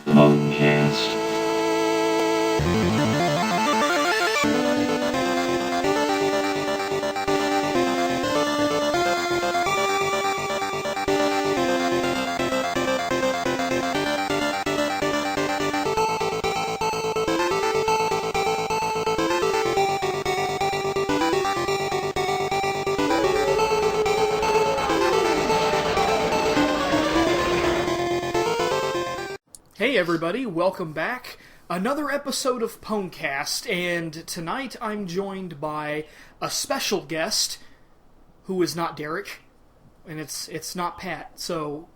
PWNcast. Hey everybody, welcome back. Another episode of PWNcast, and tonight I'm joined by a special guest who is not Derek, and it's not Pat. So,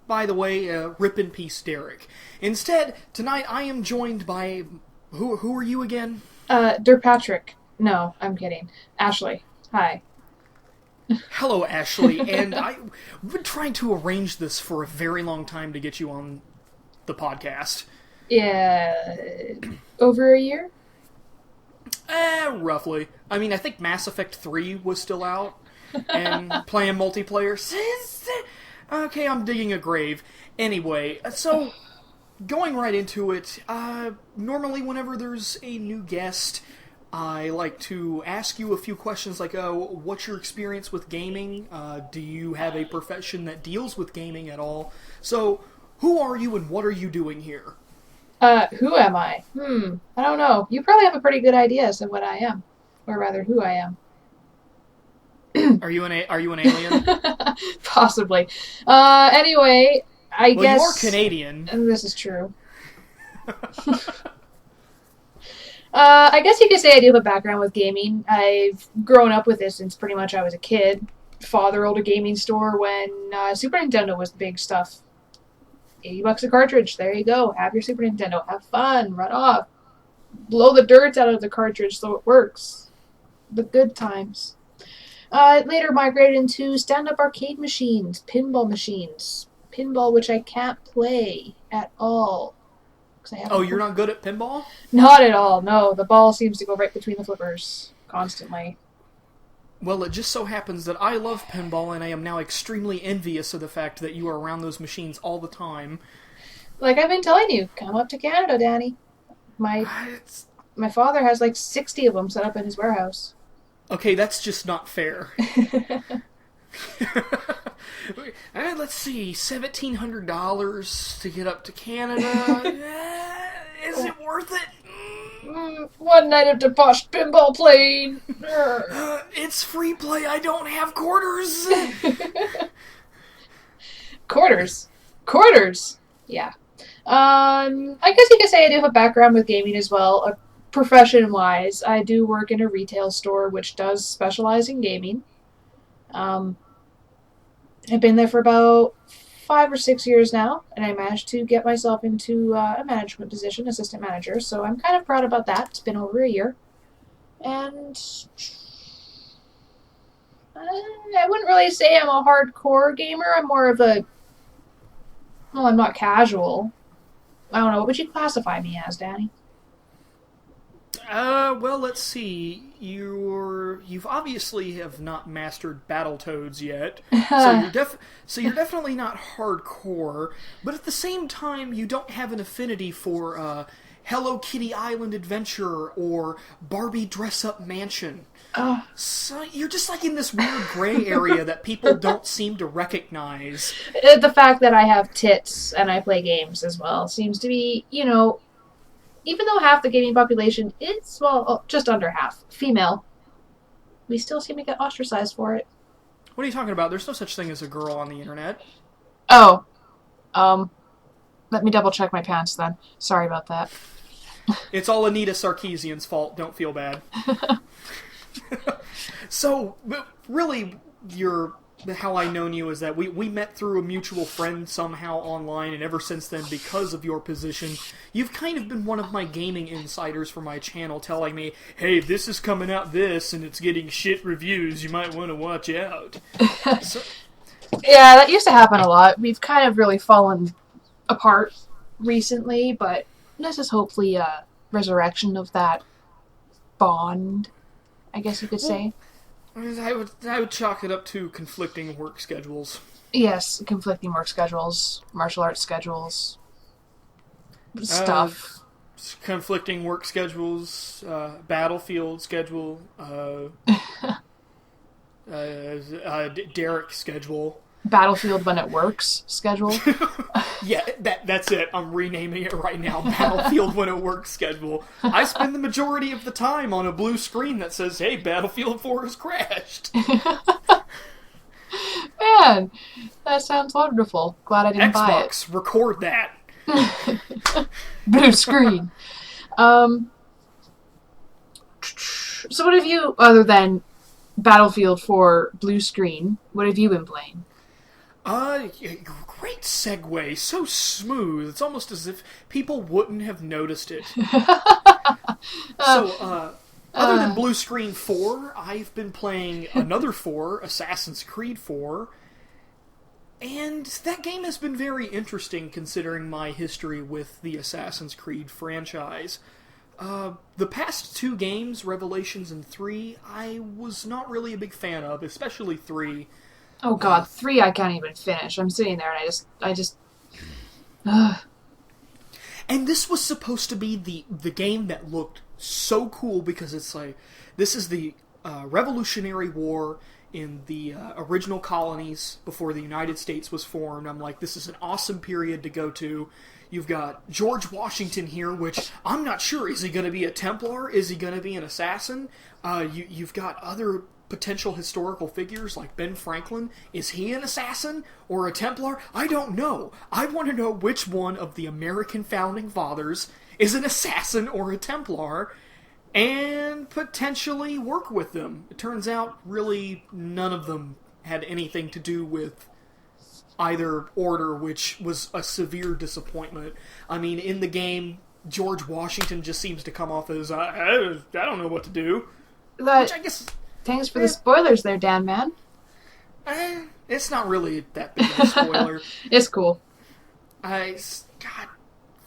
by the way, rip in peace, Derek. Instead, tonight I am joined by who are you again? DerekPat. No, I'm kidding. Ashley. Hi. Hello, Ashley, and I've been trying to arrange this for a very long time to get you on the podcast. Yeah, over a year? Roughly. I mean, I think Mass Effect 3 was still out, and playing multiplayer. Okay, I'm digging a grave. Anyway, so, going right into it, normally whenever there's a new guest, I like to ask you a few questions like, what's your experience with gaming? Do you have a profession that deals with gaming at all? So, who are you and what are you doing here? Who am I? I don't know. You probably have a pretty good idea as to what I am. Or rather, who I am. Are you an alien? Possibly. Anyway, I guess... Well, you are Canadian. This is true. I guess you could say I do have a background with gaming. I've grown up with this since pretty much I was a kid. Father owned a gaming store when Super Nintendo was the big stuff. $80 a cartridge. There you go. Have your Super Nintendo. Have fun. Run off. Blow the dirt out of the cartridge so it works. The good times. Later migrated into stand-up arcade machines, pinball machines. Pinball, which I can't play at all. You're not good at pinball? Not at all, no. The ball seems to go right between the flippers constantly. Well, it just so happens that I love pinball, and I am now extremely envious of the fact that you are around those machines all the time. Like I've been telling you, come up to Canada, Danny. My father has like 60 of them set up in his warehouse. Okay, that's just not fair. Let's see, $1,700 to get up to Canada. Is it worth it? One night of debauched pinball playing. It's free play. I don't have quarters. Quarters. Yeah. I guess you could say I do have a background with gaming as well. Profession-wise, I do work in a retail store which does specialize in gaming. I've been there for about 5 or 6 years now, and I managed to get myself into a management position, assistant manager, so I'm kind of proud about that. It's been over a year. And I wouldn't really say I'm a hardcore gamer. I'm more of a... Well, I'm not casual. I don't know. What would you classify me as, Danny? Well, let's see. You've obviously have not mastered Battletoads yet, so you're definitely not hardcore. But at the same time, you don't have an affinity for Hello Kitty Island Adventure or Barbie Dress Up Mansion. So you're just like in this weird gray area that people don't seem to recognize. The fact that I have tits and I play games as well seems to be, even though half the gaming population is, just under half, female, we still seem to get ostracized for it. What are you talking about? There's no such thing as a girl on the internet. Oh. Let me double check my pants then. Sorry about that. It's all Anita Sarkeesian's fault. Don't feel bad. So, really, how I known you is that we met through a mutual friend somehow online, and ever since then, because of your position, you've kind of been one of my gaming insiders for my channel, telling me, hey, this is coming out and it's getting shit reviews, you might want to watch out. Yeah, that used to happen a lot. We've kind of really fallen apart recently, but this is hopefully a resurrection of that bond, I guess you could say. I would chalk it up to conflicting work schedules. Yes, conflicting work schedules, martial arts schedules. Uh, stuff. Conflicting work schedules, battlefield schedule, Derek schedule. Battlefield when it works schedule. Yeah, that's it. I'm renaming it right now. Battlefield when it works schedule. I spend the majority of the time on a blue screen that says, "Hey, Battlefield 4 has crashed." Man, that sounds wonderful. Glad I didn't buy it. Xbox, record that. Blue screen. So what have you, other than Battlefield 4 blue screen, what have you been playing? Great segue. So smooth. It's almost as if people wouldn't have noticed it. Other than Blue Screen 4, I've been playing another 4, Assassin's Creed 4, and that game has been very interesting considering my history with the Assassin's Creed franchise. The past 2 games, Revelations and 3, I was not really a big fan of, especially 3. Oh god, 3 I can't even finish. I'm sitting there and I just... And this was supposed to be the game that looked so cool because it's like, this is the Revolutionary War in the original colonies before the United States was formed. I'm like, this is an awesome period to go to. You've got George Washington here, which I'm not sure. Is he going to be a Templar? Is he going to be an assassin? You've got other potential historical figures like Ben Franklin. Is he an assassin or a Templar? I don't know. I want to know which one of the American founding fathers is an assassin or a Templar and potentially work with them. It turns out really none of them had anything to do with either order, which was a severe disappointment. I mean, in the game, George Washington just seems to come off as, I don't know what to do. Which I guess... Thanks for the spoilers there, Dan, man. It's not really that big of a spoiler. It's cool. God,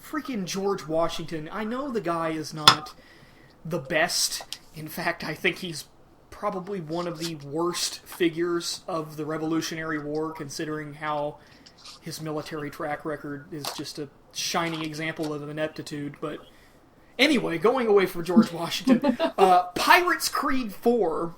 freaking George Washington. I know the guy is not the best. In fact, I think he's probably one of the worst figures of the Revolutionary War, considering how his military track record is just a shining example of ineptitude. But anyway, going away from George Washington, Pirates Creed 4...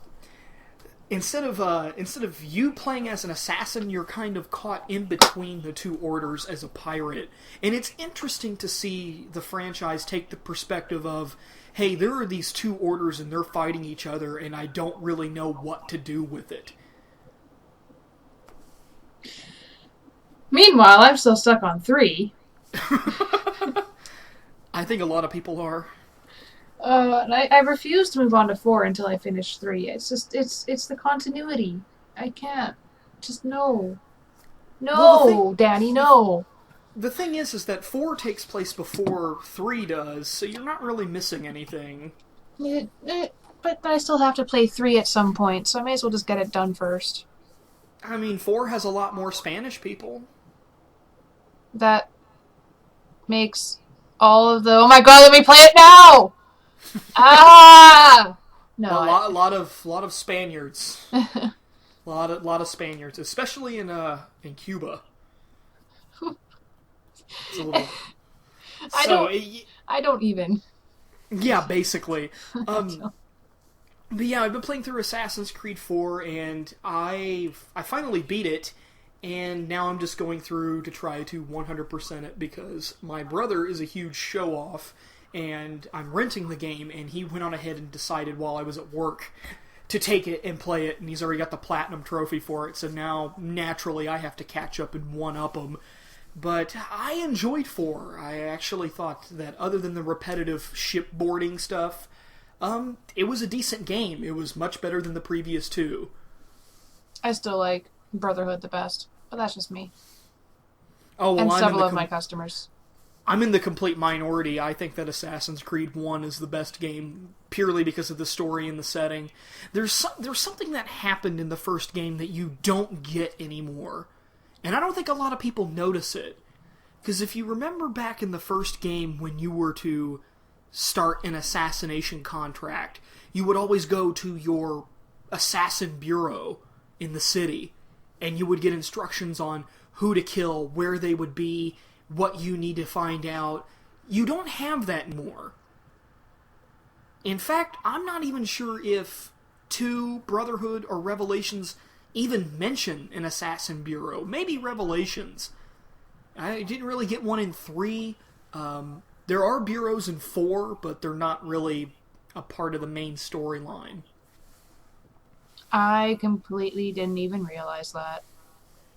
Instead of you playing as an assassin, you're kind of caught in between the 2 orders as a pirate. And it's interesting to see the franchise take the perspective of, hey, there are these 2 orders and they're fighting each other and I don't really know what to do with it. Meanwhile, I'm still stuck on 3. I think a lot of people are. And I refuse to move on to 4 until I finish 3. It's just, it's the continuity. I can't. Just no. No, well, Danny, no. The thing is that 4 takes place before 3 does, so you're not really missing anything. But I still have to play 3 at some point, so I may as well just get it done first. I mean, 4 has a lot more Spanish people. That makes all of the... Oh my god, let me play it now! No, a lot of Spaniards. a lot of Spaniards, especially in Cuba. It's a little. I don't even. Yeah, basically. But yeah, I've been playing through Assassin's Creed 4, and I finally beat it, and now I'm just going through to try to 100% it because my brother is a huge show-off. And I'm renting the game, and he went on ahead and decided while I was at work to take it and play it, and he's already got the Platinum Trophy for it, so now, naturally, I have to catch up and one-up him. But I enjoyed 4. I actually thought that other than the repetitive shipboarding stuff, it was a decent game. It was much better than the previous 2. I still like Brotherhood the best, but that's just me. Oh, well, and several of my customers. I'm in the complete minority. I think that Assassin's Creed 1 is the best game purely because of the story and the setting. There's something that happened in the first game that you don't get anymore. And I don't think a lot of people notice it. Because if you remember back in the first game when you were to start an assassination contract, you would always go to your assassin bureau in the city, and you would get instructions on who to kill, where they would be, what you need to find out. You don't have that anymore. In fact, I'm not even sure if 2, Brotherhood, or Revelations even mention an Assassin Bureau. Maybe Revelations. I didn't really get one in 3. There are bureaus in 4, but they're not really a part of the main storyline. I completely didn't even realize that.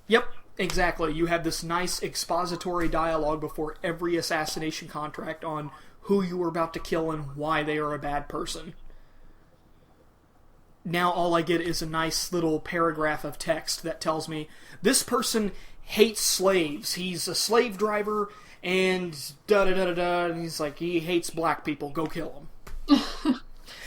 Yep, exactly. You have this nice expository dialogue before every assassination contract on who you were about to kill and why they are a bad person. Now all I get is a nice little paragraph of text that tells me, this person hates slaves. He's a slave driver, and da-da-da-da-da, and he's like, he hates black people. Go kill him.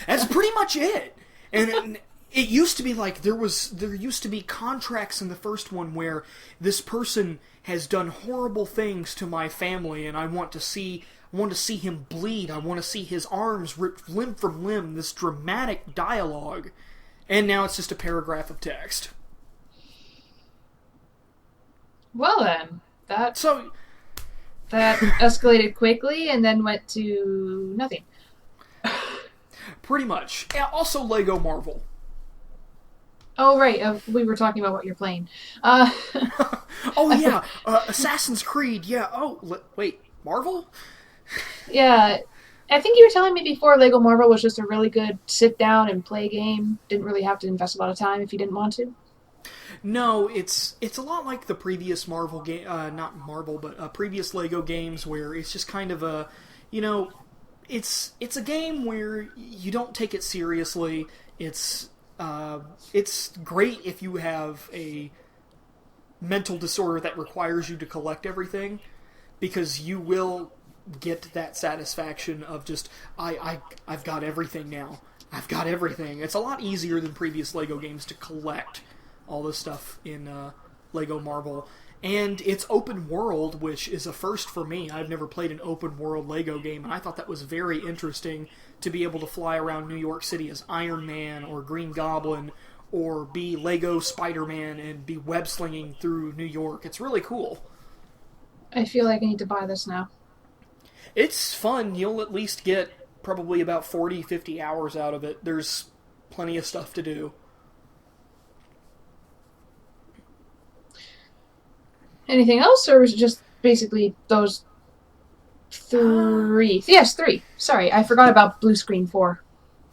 That's pretty much it. And it used to be like, there used to be contracts in the first one where this person has done horrible things to my family, and I want to see him bleed. I want to see his arms ripped limb from limb. This dramatic dialogue. And now it's just a paragraph of text. Well then, that escalated quickly and then went to nothing. Pretty much. Also Lego Marvel. Oh, right. We were talking about what you're playing. Oh, yeah. Assassin's Creed. Yeah. Oh, wait. Marvel? Yeah. I think you were telling me before Lego Marvel was just a really good sit-down-and-play game. Didn't really have to invest a lot of time if you didn't want to. No, it's a lot like the previous Marvel game, not Marvel, but previous Lego games where it's just kind of a, it's a game where you don't take it seriously. It's great if you have a mental disorder that requires you to collect everything, because you will get that satisfaction of just, I've got everything now. I've got everything. It's a lot easier than previous Lego games to collect all this stuff in Lego Marvel. And it's open world, which is a first for me. I've never played an open world Lego game, and I thought that was very interesting to be able to fly around New York City as Iron Man or Green Goblin, or be Lego Spider-Man and be web-slinging through New York. It's really cool. I feel like I need to buy this now. It's fun. You'll at least get probably about 40, 50 hours out of it. There's plenty of stuff to do. Anything else, or was it just basically those 3? Yes, 3. Sorry, I forgot about Blue Screen 4.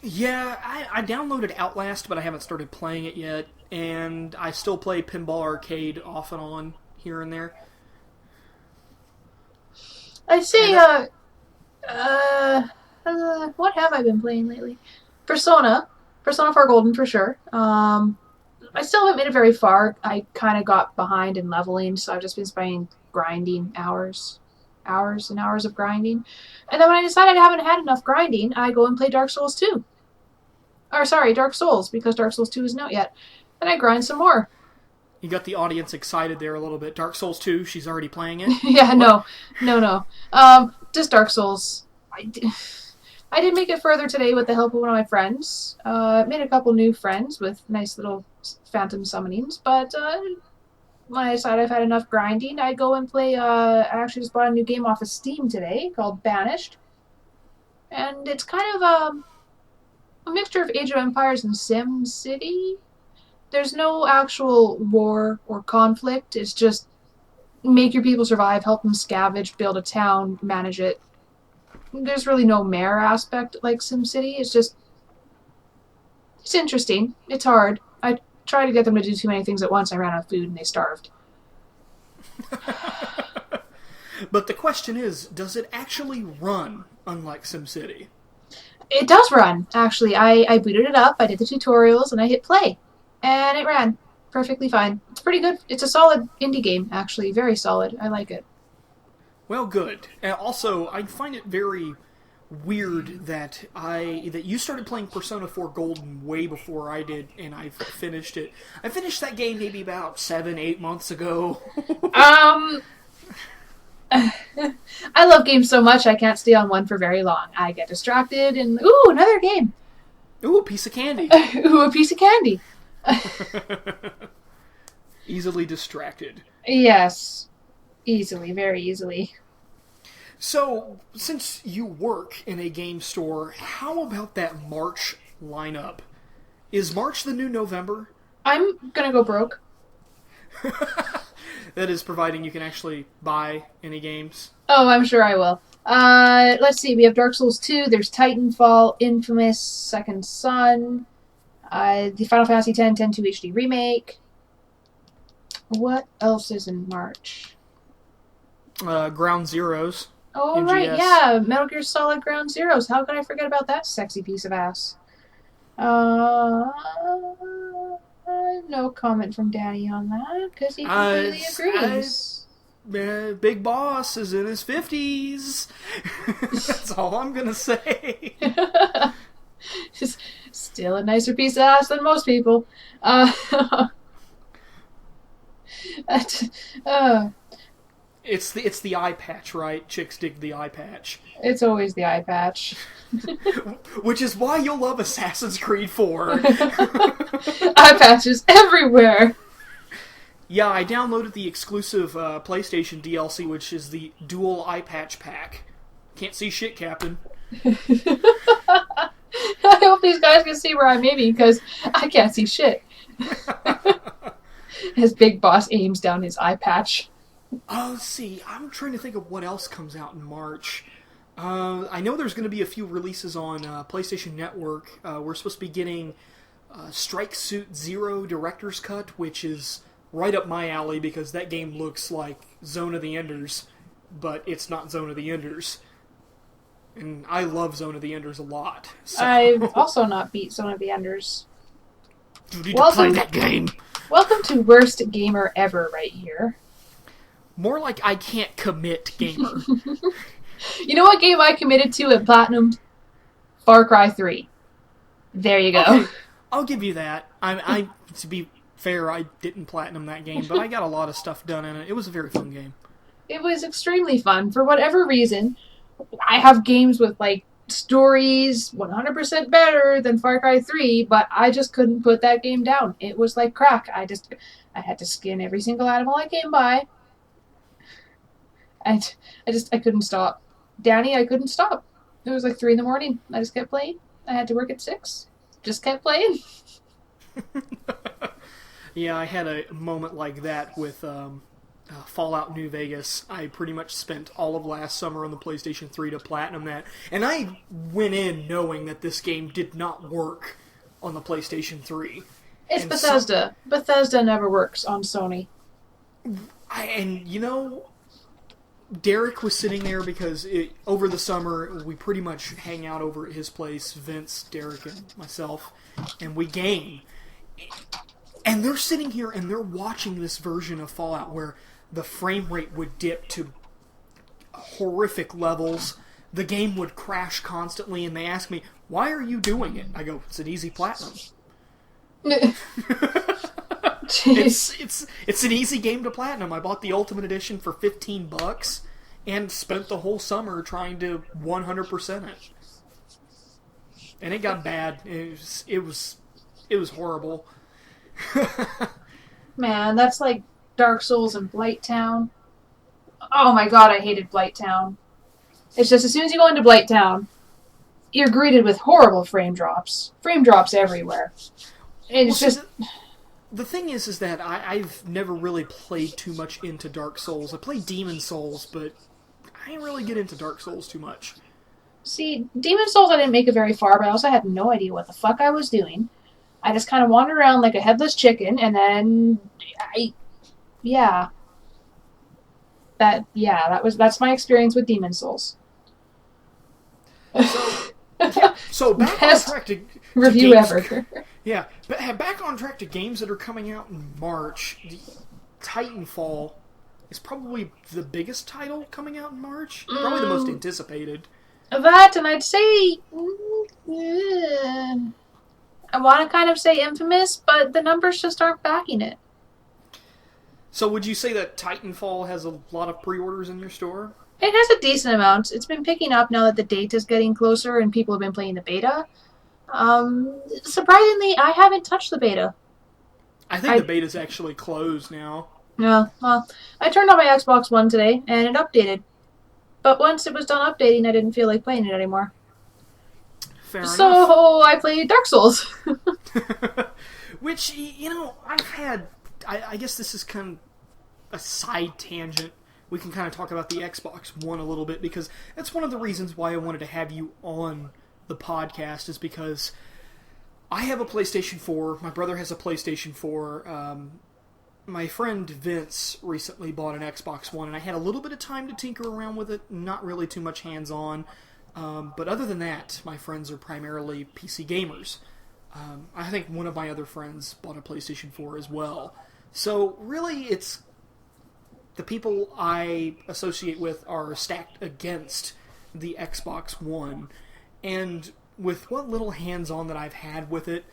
Yeah, I downloaded Outlast, but I haven't started playing it yet, and I still play Pinball Arcade off and on, here and there. I say, what have I been playing lately? Persona 4 Golden for sure. I still haven't made it very far. I kind of got behind in leveling, so I've just been spending grinding hours and hours of grinding. And then when I decided I haven't had enough grinding, I go and play Dark Souls 2. Or sorry, Dark Souls, because Dark Souls 2 isn't out yet. And I grind some more. You got the audience excited there a little bit. Dark Souls 2, she's already playing it? Yeah, no. Just Dark Souls. I did make it further today with the help of one of my friends. Made a couple new friends with nice little phantom summonings, but when I decided I've had enough grinding, I go and play, I actually just bought a new game off of Steam today called Banished. And it's kind of a mixture of Age of Empires and Sim City. There's no actual war or conflict. It's just make your people survive, help them scavenge, build a town, manage it. There's really no mayor aspect like SimCity. It's interesting. It's hard. I tried to get them to do too many things at once. I ran out of food and they starved. But the question is, does it actually run unlike SimCity? It does run, actually. I booted it up, I did the tutorials, and I hit play. And it ran perfectly fine. It's pretty good. It's a solid indie game, actually. Very solid. I like it. Well, good. And also, I find it very weird that you started playing Persona 4 Golden way before I did, and I finished it. I finished that game maybe about 7-8 months ago. I love games so much I can't stay on one for very long. I get distracted and, ooh, another game. Ooh, a piece of candy. Ooh, a piece of candy. Easily distracted. Yes. Easily, very easily. So, since you work in a game store, how about that March lineup? Is March the new November? I'm gonna go broke. That is providing you can actually buy any games. Oh, I'm sure I will. Let's see. We have Dark Souls 2. There's Titanfall, Infamous, Second Son, the Final Fantasy X 10-2 HD remake. What else is in March? Ground Zeroes. Oh, MGS. right, yeah. Metal Gear Solid Ground Zeroes. How could I forget about that sexy piece of ass? No comment from Daddy on that, because he completely agrees. Big Boss is in his 50s. That's all I'm going to say. Still a nicer piece of ass than most people. It's the eye patch, right? Chicks dig the eye patch. It's always the eye patch. Which is why you'll love Assassin's Creed 4. Eye patches everywhere. Yeah, I downloaded the exclusive PlayStation DLC, which is the dual eye patch pack. Can't see shit, Captain. I hope these guys can see where I'm aiming, because I can't see shit. As Big Boss aims down his eye patch. Let's see. I'm trying to think of what else comes out in March. I know there's going to be a few releases on PlayStation Network. We're supposed to be getting Strike Suit Zero Director's Cut, which is right up my alley because that game looks like Zone of the Enders, but it's not Zone of the Enders. And I love Zone of the Enders a lot. So. I've also not beat Zone of the Enders. You need to play that game. Welcome to Worst Gamer Ever right here. More like I can't commit gamer. You know what game I committed to at Platinum? Far Cry 3. There you go. Okay, I'll give you that. I to be fair, I didn't platinum that game, but I got a lot of stuff done in it. It was a very fun game. It was extremely fun. For whatever reason, I have games with, like, stories 100% better than Far Cry 3, but I just couldn't put that game down. It was like crack. I had to skin every single animal I came by. I couldn't stop. Danny, I couldn't stop. It was like 3 a.m. I just kept playing. I had to work at 6. Just kept playing. Yeah, I had a moment like that with Fallout New Vegas. I pretty much spent all of last summer on the PlayStation 3 to platinum that. And I went in knowing that this game did not work on the PlayStation 3. It's Bethesda. Bethesda never works on Sony. Derek was sitting there because over the summer we pretty much hang out over at his place, Vince, Derek, and myself, and we game. And they're sitting here and they're watching this version of Fallout where the frame rate would dip to horrific levels. The game would crash constantly, and they ask me, "Why are you doing it?" I go, "It's an easy platinum." It's an easy game to platinum. I bought the Ultimate Edition for $15 and spent the whole summer trying to 100% it. And it got bad. It was horrible. Man, that's like Dark Souls and Blighttown. Oh my god, I hated Blighttown. It's just as soon as you go into Blighttown, you're greeted with horrible frame drops. Frame drops everywhere. It's The thing is that I've never really played too much into Dark Souls. I played Demon Souls, but I didn't really get into Dark Souls too much. See, Demon Souls I didn't make it very far, but I also had no idea what the fuck I was doing. I just kind of wandered around like a headless chicken, and then that's my experience with Demon Souls. So back on track to review games, ever. Yeah, but back on track to games that are coming out in March. Titanfall is probably the biggest title coming out in March. Probably the most anticipated. That, and I'd say I want to kind of say Infamous, but the numbers just aren't backing it. So would you say that Titanfall has a lot of pre-orders in your store? It has a decent amount. It's been picking up now that the date is getting closer and people have been playing the beta. Surprisingly, I haven't touched the beta. I think the beta's actually closed now. Yeah, well, I turned on my Xbox One today, and it updated. But once it was done updating, I didn't feel like playing it anymore. Fair enough. So I played Dark Souls. Which, I've had... I guess this is kind of a side tangent. We can kind of talk about the Xbox One a little bit, because that's one of the reasons why I wanted to have you on the podcast, is because I have a PlayStation 4, my brother has a PlayStation 4, my friend Vince recently bought an Xbox One, and I had a little bit of time to tinker around with it, not really too much hands-on, but other than that, my friends are primarily PC gamers. I think one of my other friends bought a PlayStation 4 as well. So, really, it's... the people I associate with are stacked against the Xbox One. And with what little hands-on that I've had with it,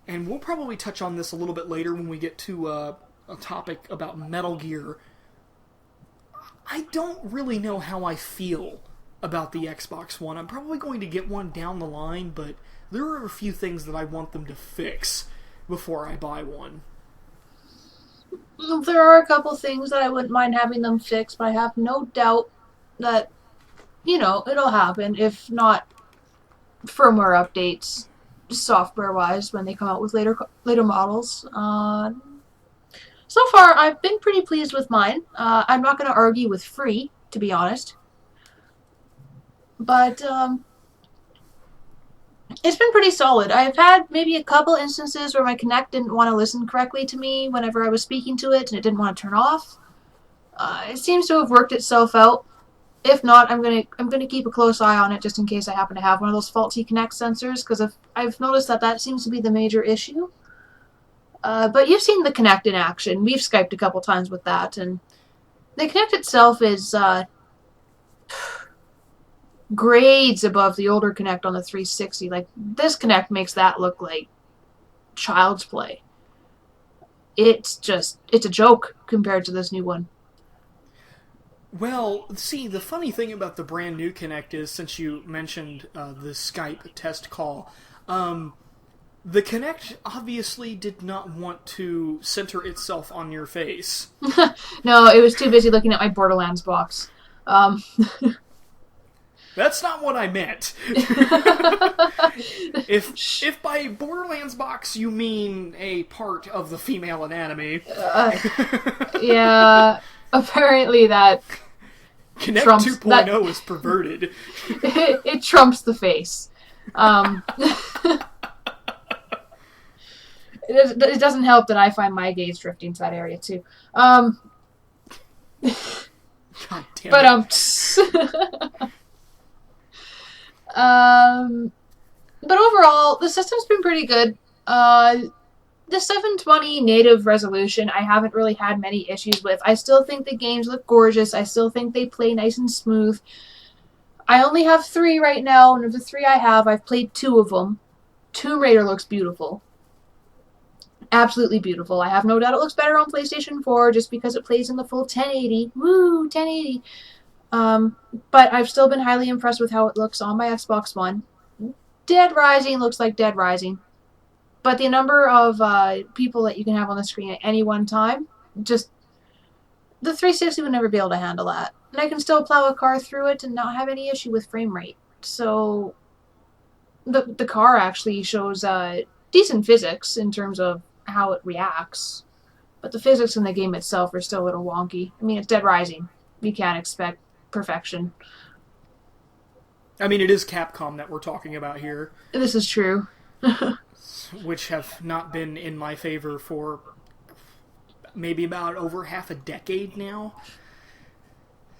and we'll probably touch on this a little bit later when we get to a topic about Metal Gear, I don't really know how I feel about the Xbox One. I'm probably going to get one down the line, but there are a few things that I want them to fix before I buy one. There are a couple things that I wouldn't mind having them fixed, but I have no doubt that, it'll happen, if not firmware updates, software-wise, when they come out with later models. So far, I've been pretty pleased with mine. I'm not going to argue with free, to be honest. But, it's been pretty solid. I've had maybe a couple instances where my Kinect didn't want to listen correctly to me whenever I was speaking to it, and it didn't want to turn off. It seems to have worked itself out. If not, I'm gonna keep a close eye on it just in case I happen to have one of those faulty Kinect sensors, because I've noticed that seems to be the major issue. But you've seen the Kinect in action. We've Skyped a couple times with that, and the Kinect itself is grades above the older Kinect on the 360. Like, this Kinect makes that look like child's play. It's a joke compared to this new one. Well, see, the funny thing about the brand new Kinect is, since you mentioned the Skype test call, the Kinect obviously did not want to center itself on your face. No, it was too busy looking at my Borderlands box. That's not what I meant. If by Borderlands box you mean a part of the female anatomy. Yeah, apparently that Kinect trumps 2.0 is perverted. It trumps the face. It doesn't help that I find my gaze drifting to that area too. God damn But but overall, the system's been pretty good. The 720 native resolution, I haven't really had many issues with. I still think the games look gorgeous. I still think they play nice and smooth. I only have 3 right now, and of the 3 I have, I've played 2 of them. Tomb Raider looks beautiful. Absolutely beautiful. I have no doubt it looks better on PlayStation 4 just because it plays in the full 1080. Woo, 1080. But I've still been highly impressed with how it looks on my Xbox One. Dead Rising looks like Dead Rising. But the number of people that you can have on the screen at any one time, just... the 360 would never be able to handle that. And I can still plow a car through it and not have any issue with frame rate. So... The car actually shows decent physics in terms of how it reacts. But the physics in the game itself are still a little wonky. I mean, it's Dead Rising. You can't expect perfection. I mean, it is Capcom that we're talking about here. This is true. Which have not been in my favor for maybe about over half a decade now.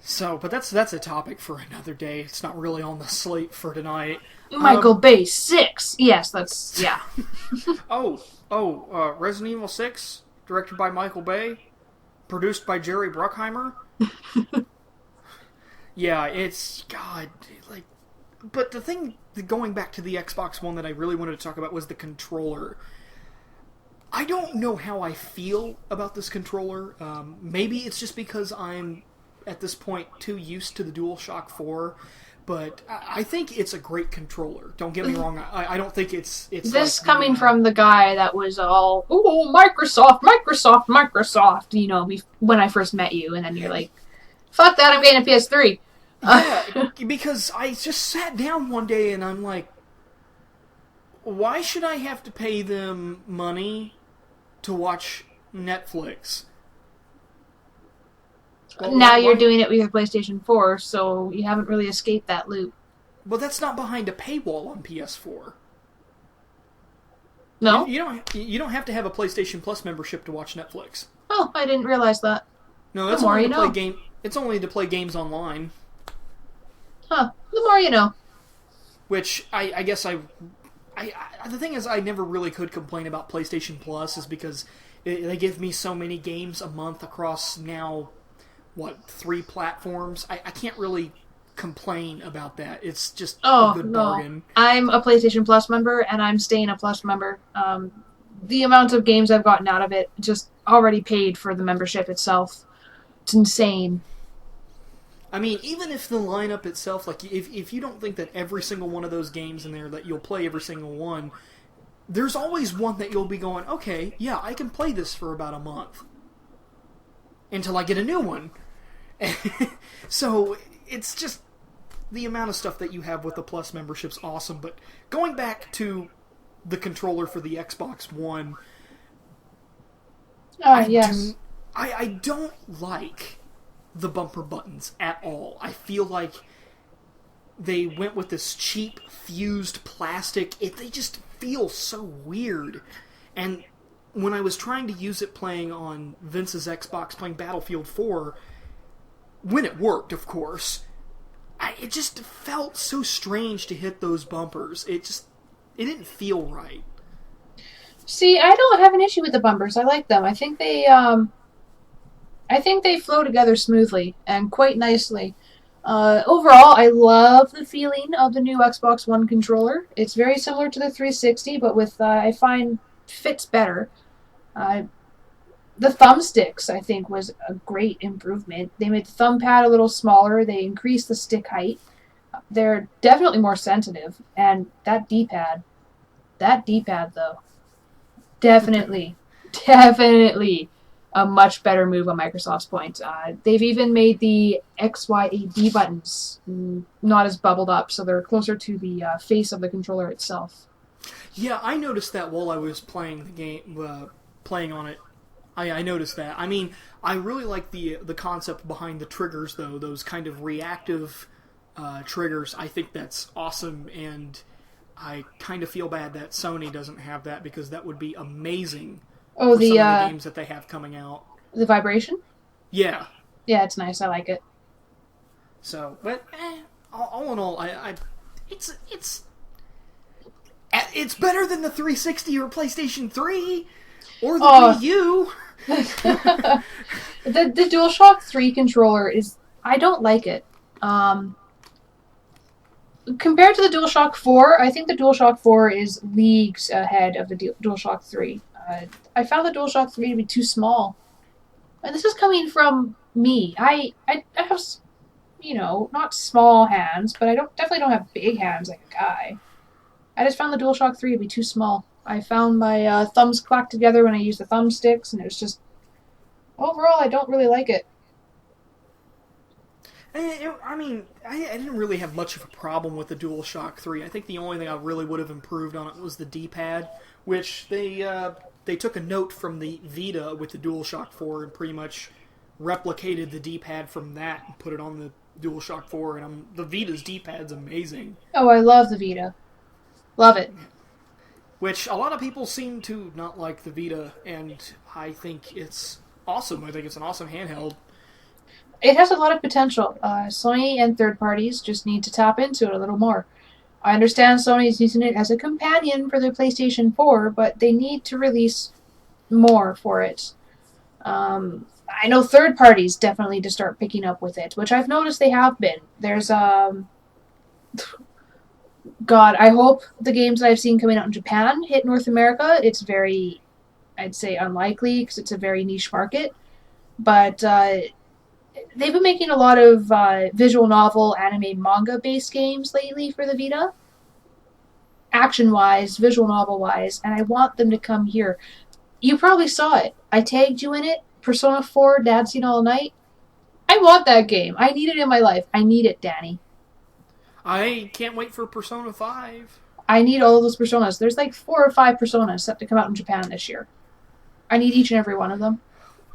So, but that's a topic for another day. It's not really on the slate for tonight. Michael Bay 6. Yes, that's... yeah. Resident Evil 6, directed by Michael Bay, produced by Jerry Bruckheimer. Yeah, it's... God, like... But the thing, going back to the Xbox One that I really wanted to talk about was the controller. I don't know how I feel about this controller. Maybe it's just because I'm, at this point, too used to the DualShock 4. But I think it's a great controller. Don't get me wrong. I don't think it's this like, coming from the guy that was all, "Ooh, Microsoft, Microsoft, Microsoft," when I first met you, and then you're like, "Fuck that, I'm getting a PS3." Yeah, because I just sat down one day and I'm like, why should I have to pay them money to watch Netflix? Well, Now you're why? doing it with your PlayStation 4, so you haven't really escaped that loop. Well, that's not behind a paywall on PS4. No? You don't have to have a PlayStation Plus membership to watch Netflix. Oh, I didn't realize that. No, The that's more only you to play know. game. It's only to play games online. Huh. The more you know. Which I guess the thing is, I never really could complain about PlayStation Plus, is because they give me so many games a month across now, what, 3 platforms. I can't really complain about that. It's just a Oh, good no. bargain. I'm a PlayStation Plus member, and I'm staying a Plus member. The amount of games I've gotten out of it just already paid for the membership itself. It's insane. I mean, even if the lineup itself, like, if you don't think that every single one of those games in there, that you'll play every single one, there's always one that you'll be going, okay, yeah, I can play this for about a month. Until I get a new one. So, it's just, the amount of stuff that you have with the Plus membership's awesome, but going back to the controller for the Xbox One, Yes. I don't like the bumper buttons at all. I feel like they went with this cheap fused plastic. They just feel so weird. And when I was trying to use it playing on Vince's Xbox, playing Battlefield 4, when it worked, of course, it just felt so strange to hit those bumpers. It didn't feel right. See, I don't have an issue with the bumpers. I like them. I think they flow together smoothly and quite nicely. Overall, I love the feeling of the new Xbox One controller. It's very similar to the 360, but with I find fits better. Uh, the thumbsticks, I think, was a great improvement. They made the thumb pad a little smaller. They increased the stick height. They're definitely more sensitive, and that D-pad though, definitely, definitely a much better move on Microsoft's point. They've even made the X, Y, A, D buttons not as bubbled up, so they're closer to the face of the controller itself. Yeah, I noticed that while I was playing the game, playing on it. I noticed that. I mean, I really like the concept behind the triggers, though. Those kind of reactive triggers. I think that's awesome, and I kind of feel bad that Sony doesn't have that, because that would be amazing Oh, for some of the games that they have coming out. the vibration? Yeah. Yeah, it's nice. I like it. So, but all in all, it's better than the 360 or PlayStation 3 or the Wii U. the DualShock 3 controller is... I don't like it. Compared to the DualShock 4, I think the DualShock 4 is leagues ahead of the DualShock 3. I found the DualShock 3 to be too small. And this is coming from me. I have, not small hands, but definitely don't have big hands like a guy. I just found the DualShock 3 to be too small. I found my thumbs clacked together when I used the thumbsticks, and it was just... Overall, I don't really like it. I mean, I didn't really have much of a problem with the DualShock 3. I think the only thing I really would have improved on it was the D-pad, which they took a note from the Vita with the DualShock 4 and pretty much replicated the D-pad from that and put it on the DualShock 4, and the Vita's D-pad's amazing. Oh, I love the Vita. Love it. Which a lot of people seem to not like the Vita, and I think it's awesome. I think it's an awesome handheld. It has a lot of potential. Sony and third parties just need to tap into it a little more. I understand Sony's using it as a companion for their PlayStation 4, but they need to release more for it. I know third parties definitely need to start picking up with it, which I've noticed they have been. There's, God, I hope the games that I've seen coming out in Japan hit North America. It's very, I'd say, unlikely, because it's a very niche market. But, they've been making a lot of visual novel, anime, manga-based games lately for the Vita. Action-wise, visual novel-wise, and I want them to come here. You probably saw it. I tagged you in it. Persona 4, Dancing All Night. I want that game. I need it in my life. I need it, Danny. I can't wait for Persona 5. I need all of those Personas. There's like 4 or 5 Personas set to come out in Japan this year. I need each and every one of them.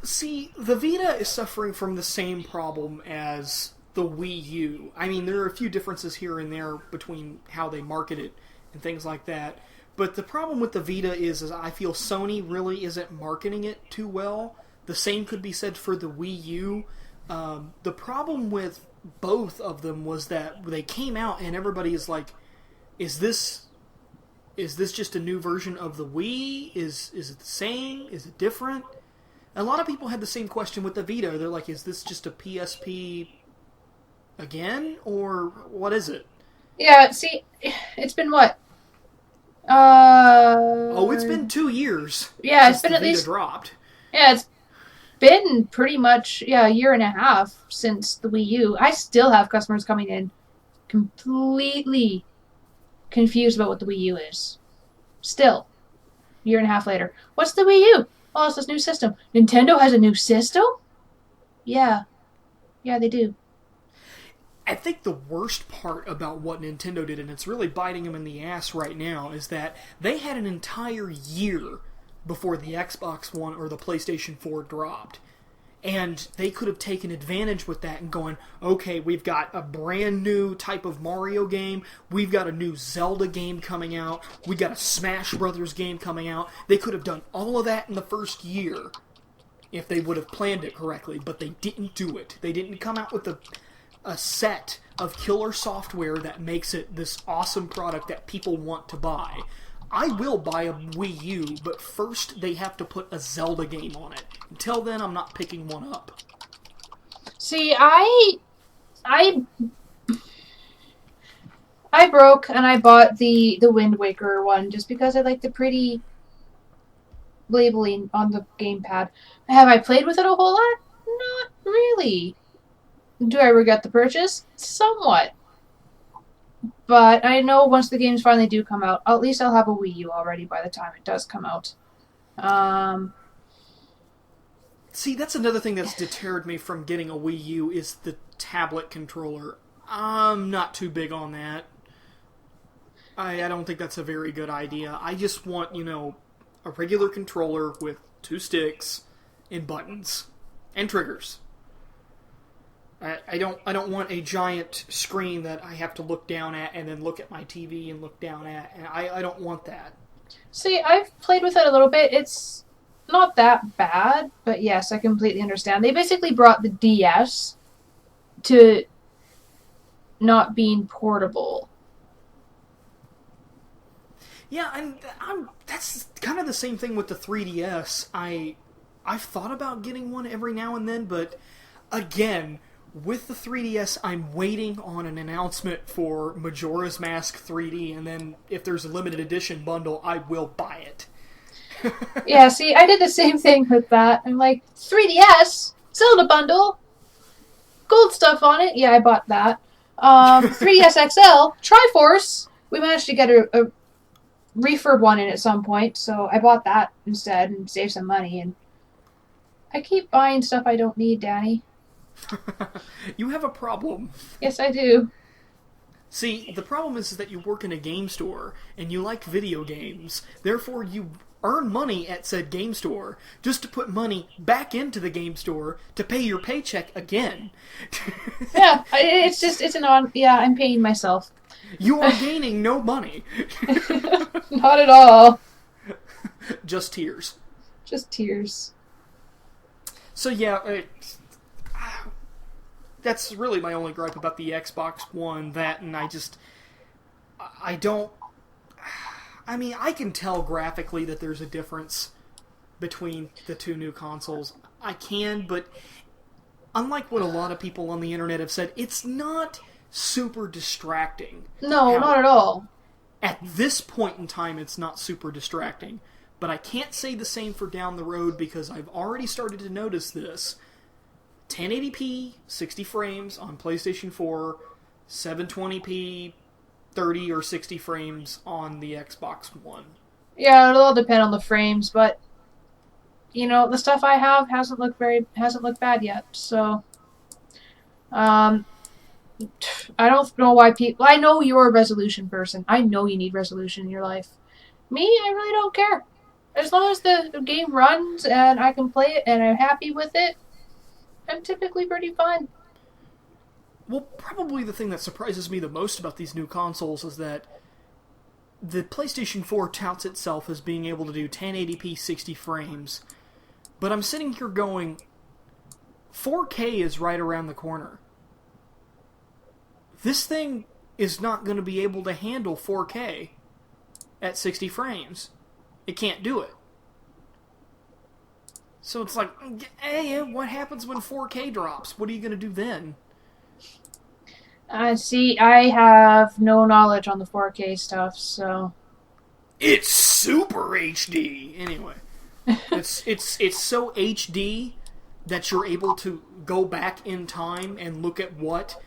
See, the Vita is suffering from the same problem as the Wii U. I mean, there are a few differences here and there between how they market it and things like that. But the problem with the Vita is I feel Sony really isn't marketing it too well. The same could be said for the Wii U. The problem with both of them was that they came out and everybody is like, is this just a new version of the Wii? Is it the same? Is it different? A lot of people had the same question with the Vita. They're like, is this just a PSP again? Or what is it? Yeah, see, it's been what? It's been 2 years. Yeah, since it's been the at Vita least... dropped. Yeah, it's been pretty much, a year and a half since the Wii U. I still have customers coming in completely confused about what the Wii U is. Still. Year and a half later. What's the Wii U? Oh, it's this new system. Nintendo has a new system? Yeah. Yeah, they do. I think the worst part about what Nintendo did, and it's really biting them in the ass right now, is that they had an entire year before the Xbox One or the PlayStation 4 dropped. And they could have taken advantage with that and going, okay, we've got a brand new type of Mario game, we've got a new Zelda game coming out, we got a Smash Brothers game coming out. They could have done all of that in the first year if they would have planned it correctly, but they didn't do it. They didn't come out with a set of killer software that makes it this awesome product that people want to buy. I will buy a Wii U, but first they have to put a Zelda game on it. Until then, I'm not picking one up. See, I broke and I bought the Wind Waker one just because I like the pretty labeling on the gamepad. Have I played with it a whole lot? Not really. Do I regret the purchase? Somewhat. But I know once the games finally do come out, at least I'll have a Wii U already by the time it does come out. See, that's another thing that's deterred me from getting a Wii U is the tablet controller. I'm not too big on that. I don't think that's a very good idea. I just want, a regular controller with 2 sticks and buttons and triggers. I don't want a giant screen that I have to look down at and then look at my TV and look down at. And I don't want that. See, I've played with it a little bit. It's not that bad, but yes, I completely understand. They basically brought the DS to not being portable. Yeah, and that's kind of the same thing with the 3DS. I've thought about getting one every now and then, but again, with the 3DS, I'm waiting on an announcement for Majora's Mask 3D, and then if there's a limited edition bundle, I will buy it. Yeah, see, I did the same thing with that. I'm like, 3DS? Zelda bundle? Gold stuff on it? Yeah, I bought that. 3DS XL? Triforce? We managed to get a refurb one in at some point, so I bought that instead and saved some money, and I keep buying stuff I don't need, Danny. You have a problem. Yes, I do. See, the problem is that you work in a game store, and you like video games. Therefore, you earn money at said game store, just to put money back into the game store to pay your paycheck again. Yeah, I'm paying myself. You are gaining no money. Not at all. Just tears. Just tears. So yeah, that's really my only gripe about the Xbox One, that, and I can tell graphically that there's a difference between the two new consoles. I can, but unlike what a lot of people on the internet have said, it's not super distracting. No, not at all. At this point in time, it's not super distracting. But I can't say the same for down the road because I've already started to notice this. 1080p, 60 frames on PlayStation 4, 720p, 30 or 60 frames on the Xbox One. Yeah, it'll all depend on the frames, but the stuff I have hasn't looked bad yet. So Um, I don't know why people. I know you're a resolution person. I know you need resolution in your life. Me, I really don't care. As long as the game runs and I can play it and I'm happy with it, I'm typically pretty fine. Well, probably the thing that surprises me the most about these new consoles is that the PlayStation 4 touts itself as being able to do 1080p 60 frames, but I'm sitting here going, 4K is right around the corner. This thing is not going to be able to handle 4K at 60 frames. It can't do it. So it's like, hey, what happens when 4K drops? What are you going to do then? See, I have no knowledge on the 4K stuff, so. It's super HD. Anyway, it's so HD that you're able to go back in time and look at what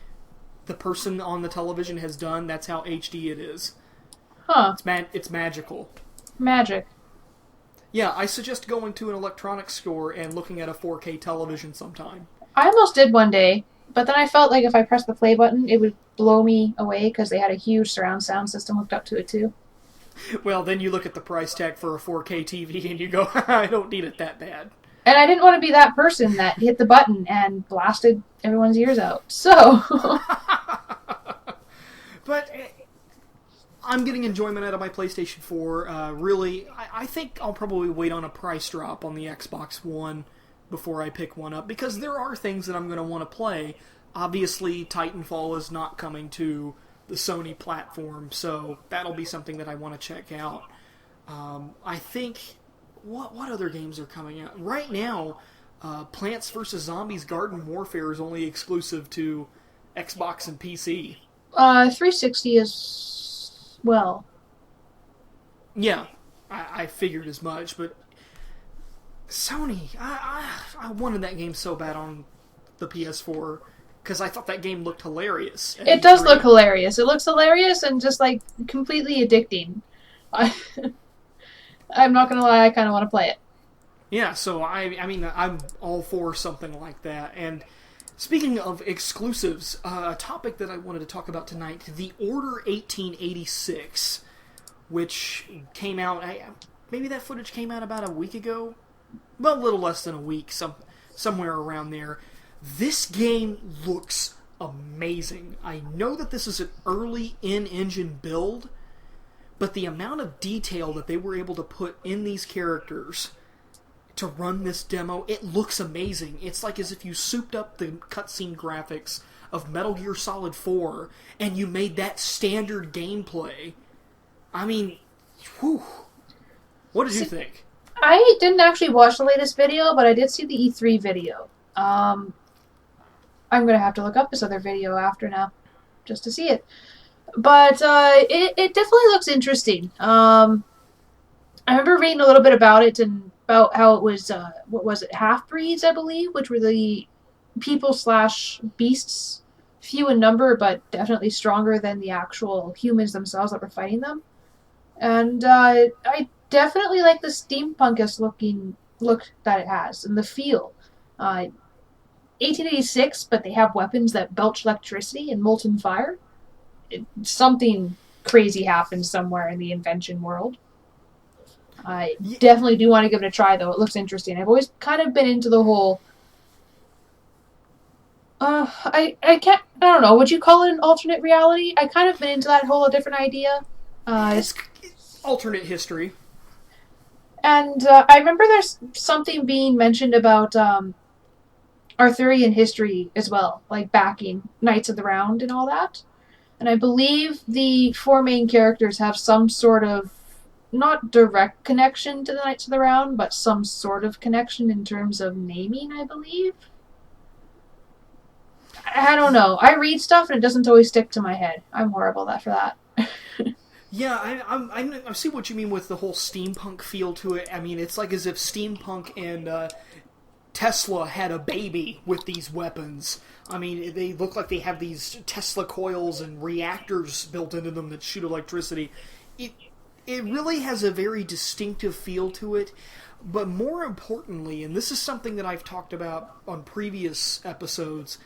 the person on the television has done. That's how HD it is. Huh. It's magical. Magic. Yeah, I suggest going to an electronics store and looking at a 4K television sometime. I almost did one day, but then I felt like if I pressed the play button, it would blow me away because they had a huge surround sound system hooked up to it too. Well, then you look at the price tag for a 4K TV and you go, I don't need it that bad. And I didn't want to be that person that hit the button and blasted everyone's ears out. So. But I'm getting enjoyment out of my PlayStation 4. Really, I think I'll probably wait on a price drop on the Xbox One before I pick one up, because there are things that I'm going to want to play. Obviously, Titanfall is not coming to the Sony platform, so that'll be something that I want to check out. I think... What other games are coming out? Right now, Plants vs. Zombies Garden Warfare is only exclusive to Xbox and PC. 360 is... well... Yeah, I figured as much, but... Sony, I wanted that game so bad on the PS4, because I thought that game looked hilarious. It does look hilarious. It looks hilarious and just, like, completely addicting. I'm not gonna lie, I kind of want to play it. Yeah, so I mean, I'm all for something like that. And speaking of exclusives, a topic that I wanted to talk about tonight, The Order 1886, which came out, maybe that footage came out about a week ago? Well, a little less than a week, somewhere around there. This game looks amazing. I know that this is an early in-engine build, but the amount of detail that they were able to put in these characters to run this demo, it looks amazing. It's like as if you souped up the cutscene graphics of Metal Gear Solid 4 and you made that standard gameplay. I mean, whew. What did you think? I didn't actually watch the latest video, but I did see the E3 video. I'm going to have to look up this other video after now, just to see it. But it definitely looks interesting. I remember reading a little bit about it and about how it was, what was it, half-breeds, I believe, which were the people/beasts, few in number, but definitely stronger than the actual humans themselves that were fighting them. And I definitely like the steampunkish look that it has, and the feel. 1886, but they have weapons that belch electricity and molten fire. Something crazy happens somewhere in the invention world. I definitely do want to give it a try, though. It looks interesting. I've always kind of been into the whole... I don't know, would you call it an alternate reality? I kind of been into that whole different idea. It's alternate history. And I remember there's something being mentioned about Arthurian history as well, like backing Knights of the Round and all that. And I believe the four main characters have some sort of, not direct connection to the Knights of the Round, but some sort of connection in terms of naming, I believe. I don't know. I read stuff and it doesn't always stick to my head. I'm horrible for that. Yeah, I see what you mean with the whole steampunk feel to it. I mean, it's like as if steampunk and Tesla had a baby with these weapons. I mean, they look like they have these Tesla coils and reactors built into them that shoot electricity. It really has a very distinctive feel to it. But more importantly, and this is something that I've talked about on previous episodes,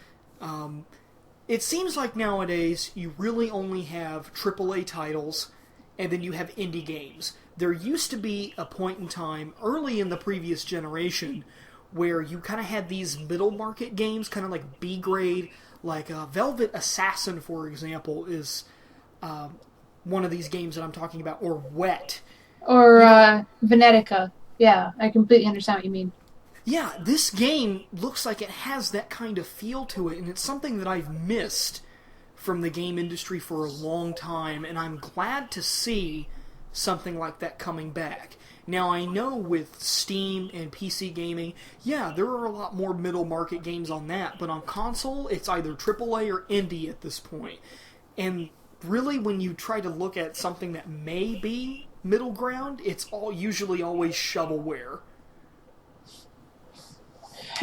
It seems like nowadays you really only have AAA titles, and then you have indie games. There used to be a point in time, early in the previous generation, where you kind of had these middle market games, kind of like B grade, like Velvet Assassin, for example, is one of these games that I'm talking about, or Wet. Or Venetica. Yeah, I completely understand what you mean. Yeah, this game looks like it has that kind of feel to it, and it's something that I've missed from the game industry for a long time, and I'm glad to see something like that coming back. Now, I know with Steam and PC gaming, yeah, there are a lot more middle market games on that, but on console, it's either AAA or indie at this point. And really, when you try to look at something that may be middle ground, it's usually always shovelware.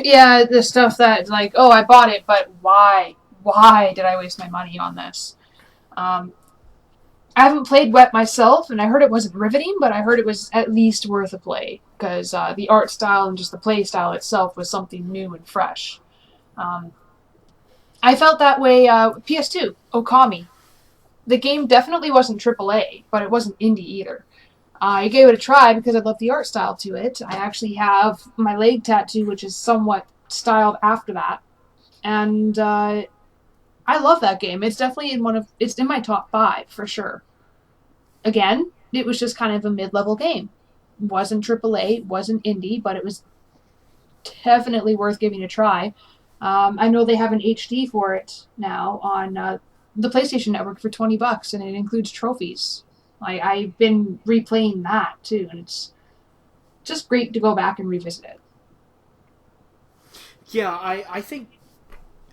Yeah, the stuff that, like, oh, I bought it, but why? Why did I waste my money on this? I haven't played Wet myself, and I heard it wasn't riveting, but I heard it was at least worth a play, because the art style and just the play style itself was something new and fresh. I felt that way PS2, Okami. The game definitely wasn't AAA, but it wasn't indie either. I gave it a try because I love the art style to it. I actually have my leg tattoo, which is somewhat styled after that. And I love that game. It's definitely it's in my top 5 for sure. Again, it was just kind of a mid-level game. It wasn't AAA, wasn't indie, but it was definitely worth giving a try. I know they have an HD for it now on the PlayStation Network for $20, and it includes trophies. I've been replaying that too, and it's just great to go back and revisit it. Yeah, I think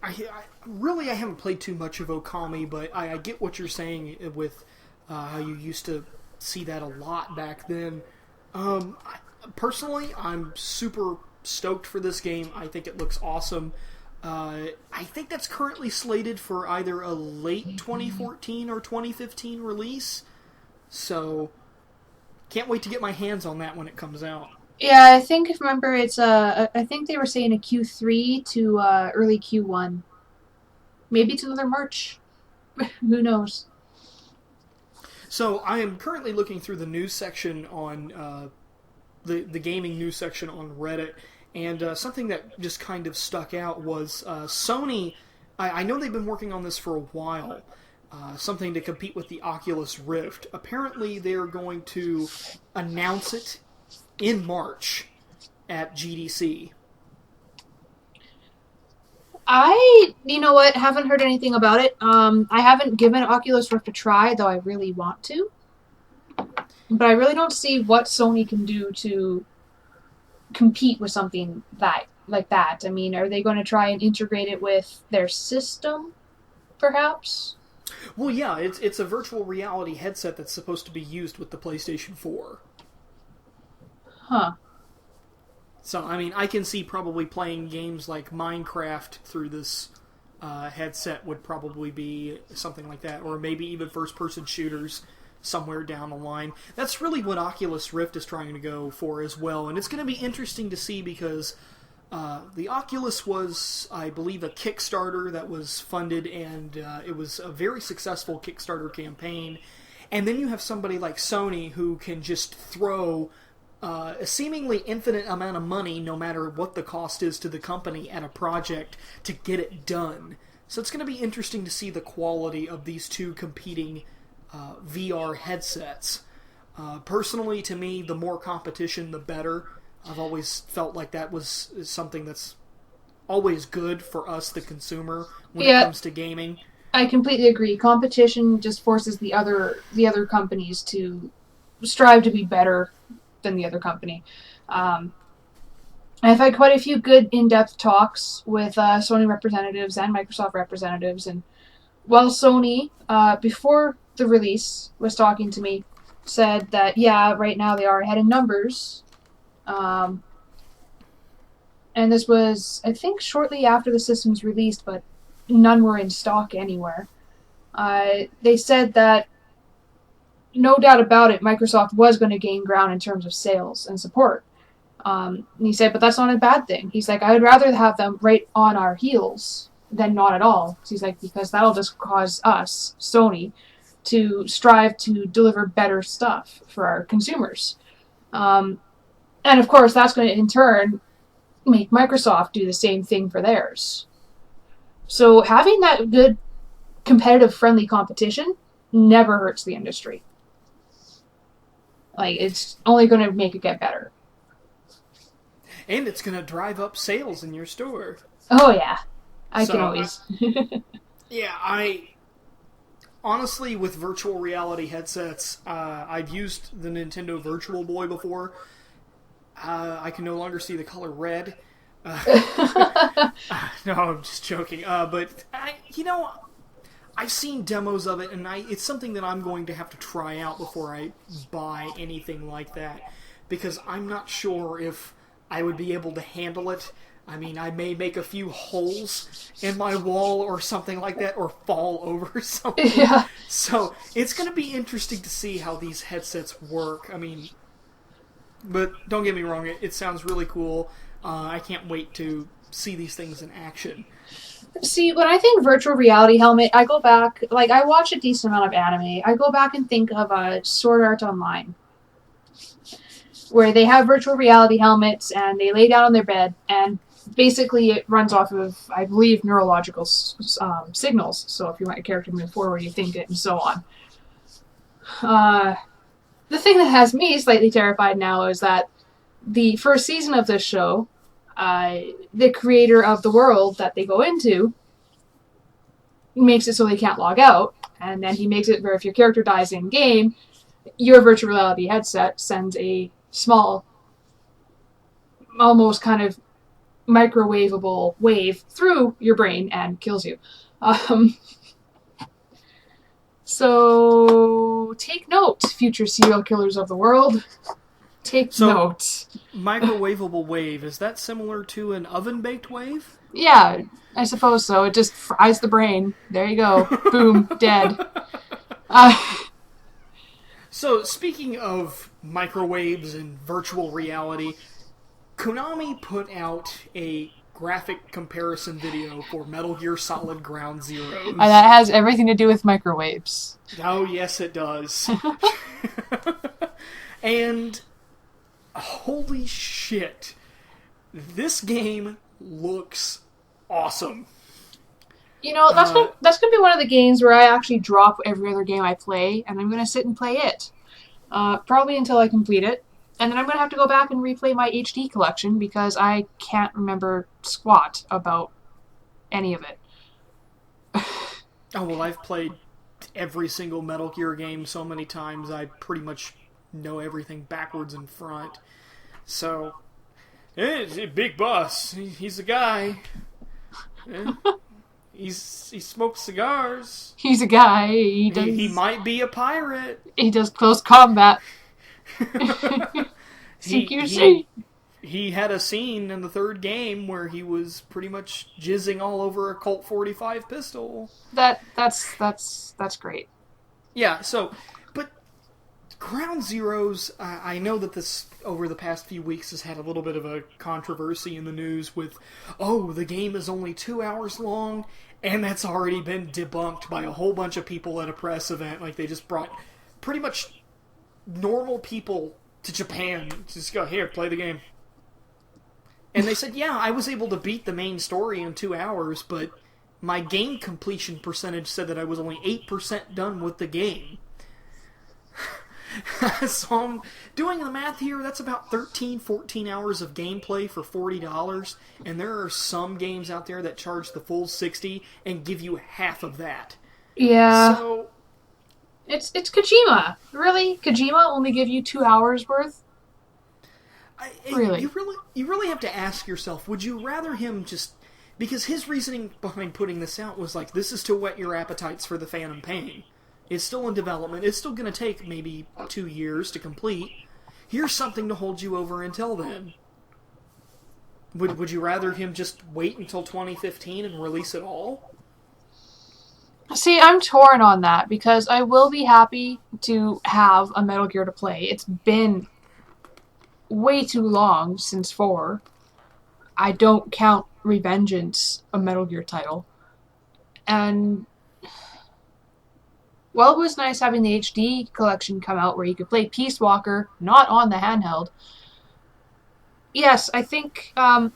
I haven't played too much of Okami, but I get what you're saying with how you used to see that a lot back then. Personally, I'm super stoked for this game. I think it looks awesome. I think that's currently slated for either a late 2014 or 2015 release. So, can't wait to get my hands on that when it comes out. Yeah, I think if I remember, it's I think they were saying a Q3 to early Q1, maybe it's another March. Who knows? So I am currently looking through the news section on the gaming news section on Reddit, and something that just kind of stuck out was Sony. I know they've been working on this for a while. Something to compete with the Oculus Rift. Apparently, they're going to announce it in March at GDC. You know what, haven't heard anything about it. I haven't given Oculus Rift a try, though I really want to. But I really don't see what Sony can do to compete with something like that. I mean, are they going to try and integrate it with their system, perhaps? Well, yeah, it's a virtual reality headset that's supposed to be used with the PlayStation 4. Huh. So, I mean, I can see probably playing games like Minecraft through this headset would probably be something like that, or maybe even first-person shooters somewhere down the line. That's really what Oculus Rift is trying to go for as well, and it's going to be interesting to see because the Oculus was, I believe, a Kickstarter that was funded, and it was a very successful Kickstarter campaign. And then you have somebody like Sony who can just throw a seemingly infinite amount of money, no matter what the cost is to the company, at a project to get it done. So it's going to be interesting to see the quality of these two competing VR headsets. Personally, to me, the more competition, the better. I've always felt like that was something that's always good for us, the consumer, when it comes to gaming. I completely agree. Competition just forces the other companies to strive to be better than the other company. I've had quite a few good in-depth talks with Sony representatives and Microsoft representatives, and while Sony, before the release, was talking to me, said that, yeah, right now they are ahead in numbers. And this was, I think, shortly after the system's released, but none were in stock anywhere. They said that, no doubt about it, Microsoft was going to gain ground in terms of sales and support. And he said, but that's not a bad thing. He's like, I'd rather have them right on our heels then not at all. He's like, because that'll just cause us, Sony, to strive to deliver better stuff for our consumers. And of course, that's going to in turn make Microsoft do the same thing for theirs. So having that good, competitive, friendly competition never hurts the industry. Like, it's only going to make it get better. And it's going to drive up sales in your store. Oh, yeah. I can always... Honestly, with virtual reality headsets, I've used the Nintendo Virtual Boy before. I can no longer see the color red. No, I'm just joking. But, I've seen demos of it, and it's something that I'm going to have to try out before I buy anything like that. Because I'm not sure if I would be able to handle it. I mean, I may make a few holes in my wall or something like that, or fall over something. Yeah. So, it's going to be interesting to see how these headsets work. I mean, but don't get me wrong, it sounds really cool. I can't wait to see these things in action. See, when I think virtual reality helmet, I go back, like, I watch a decent amount of anime. I go back and think of Sword Art Online, where they have virtual reality helmets, and they lay down on their bed, and basically it runs off of, I believe, neurological signals. So if you want your character to move forward, you think it, and so on. The thing that has me slightly terrified now is that the first season of this show, the creator of the world that they go into makes it so they can't log out, and then he makes it where if your character dies in game, your virtual reality headset sends a small, almost kind of microwavable wave through your brain and kills you. So take note, future serial killers of the world. Take note. Microwavable wave, is that similar to an oven-baked wave? Yeah, I suppose so. It just fries the brain. There you go. Boom, dead. So, speaking of microwaves and virtual reality, Konami put out a graphic comparison video for Metal Gear Solid Ground Zeroes. That has everything to do with microwaves. Oh, yes, it does. And holy shit, this game looks awesome. You know, that's gonna be one of the games where I actually drop every other game I play, and I'm gonna sit and play it. Probably until I complete it. And then I'm gonna have to go back and replay my HD collection because I can't remember squat about any of it. Oh, well, I've played every single Metal Gear game so many times, I pretty much know everything backwards and front. So, Big Boss, he's a guy. He smokes cigars. He's a guy. He might be a pirate. He does close combat. CQC. He had a scene in the third game where he was pretty much jizzing all over a Colt 45 pistol. That's great. Yeah. So, but Ground Zeroes, I know that this over the past few weeks has had a little bit of a controversy in the news with, the game is only 2 hours long, and that's already been debunked by a whole bunch of people at a press event. Like, they just brought pretty much normal people to Japan to just go, here, play the game. And they said, yeah, I was able to beat the main story in 2 hours, but my game completion percentage said that I was only 8% done with the game. So I'm doing the math here, that's about 13, 14 hours of gameplay for $40, and there are some games out there that charge the full $60 and give you half of that. Yeah. So It's Kojima. Really? Kojima only give you 2 hours worth? Really? You really have to ask yourself, would you rather him just... Because his reasoning behind putting this out was like, this is to whet your appetites for the Phantom Pain. It's still in development. It's still going to take maybe 2 years to complete. Here's something to hold you over until then. Would you rather him just wait until 2015 and release it all? See, I'm torn on that, because I will be happy to have a Metal Gear to play. It's been way too long since 4. I don't count Revengeance a Metal Gear title. And while it was nice having the HD collection come out where you could play Peace Walker, not on the handheld, yes, I think Phantom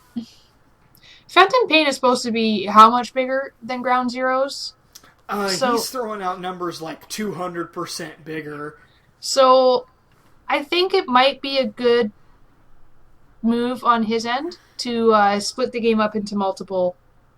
Pain is supposed to be how much bigger than Ground Zeroes? He's throwing out numbers like 200% bigger. So I think it might be a good move on his end to split the game up into multiple,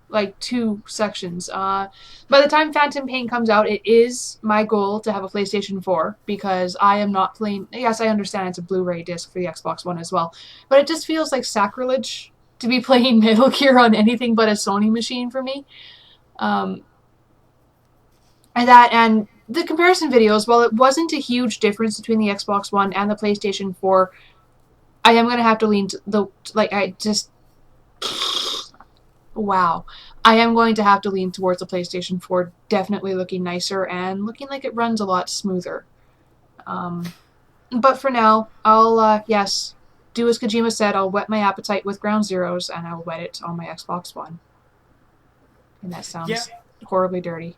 like 2 sections. By the time Phantom Pain comes out, it is my goal to have a PlayStation 4 because I am not playing. Yes, I understand it's a Blu-ray disc for the Xbox One as well, but it just feels like sacrilege to be playing Metal Gear on anything but a Sony machine for me. And the comparison videos, while it wasn't a huge difference between the Xbox One and the PlayStation 4, I am going to have to lean to wow. I am going to have to lean towards the PlayStation 4 definitely looking nicer and looking like it runs a lot smoother. But for now, I'll, yes, do as Kojima said, I'll whet my appetite with Ground Zeroes and I'll whet it on my Xbox One. And that sounds horribly dirty.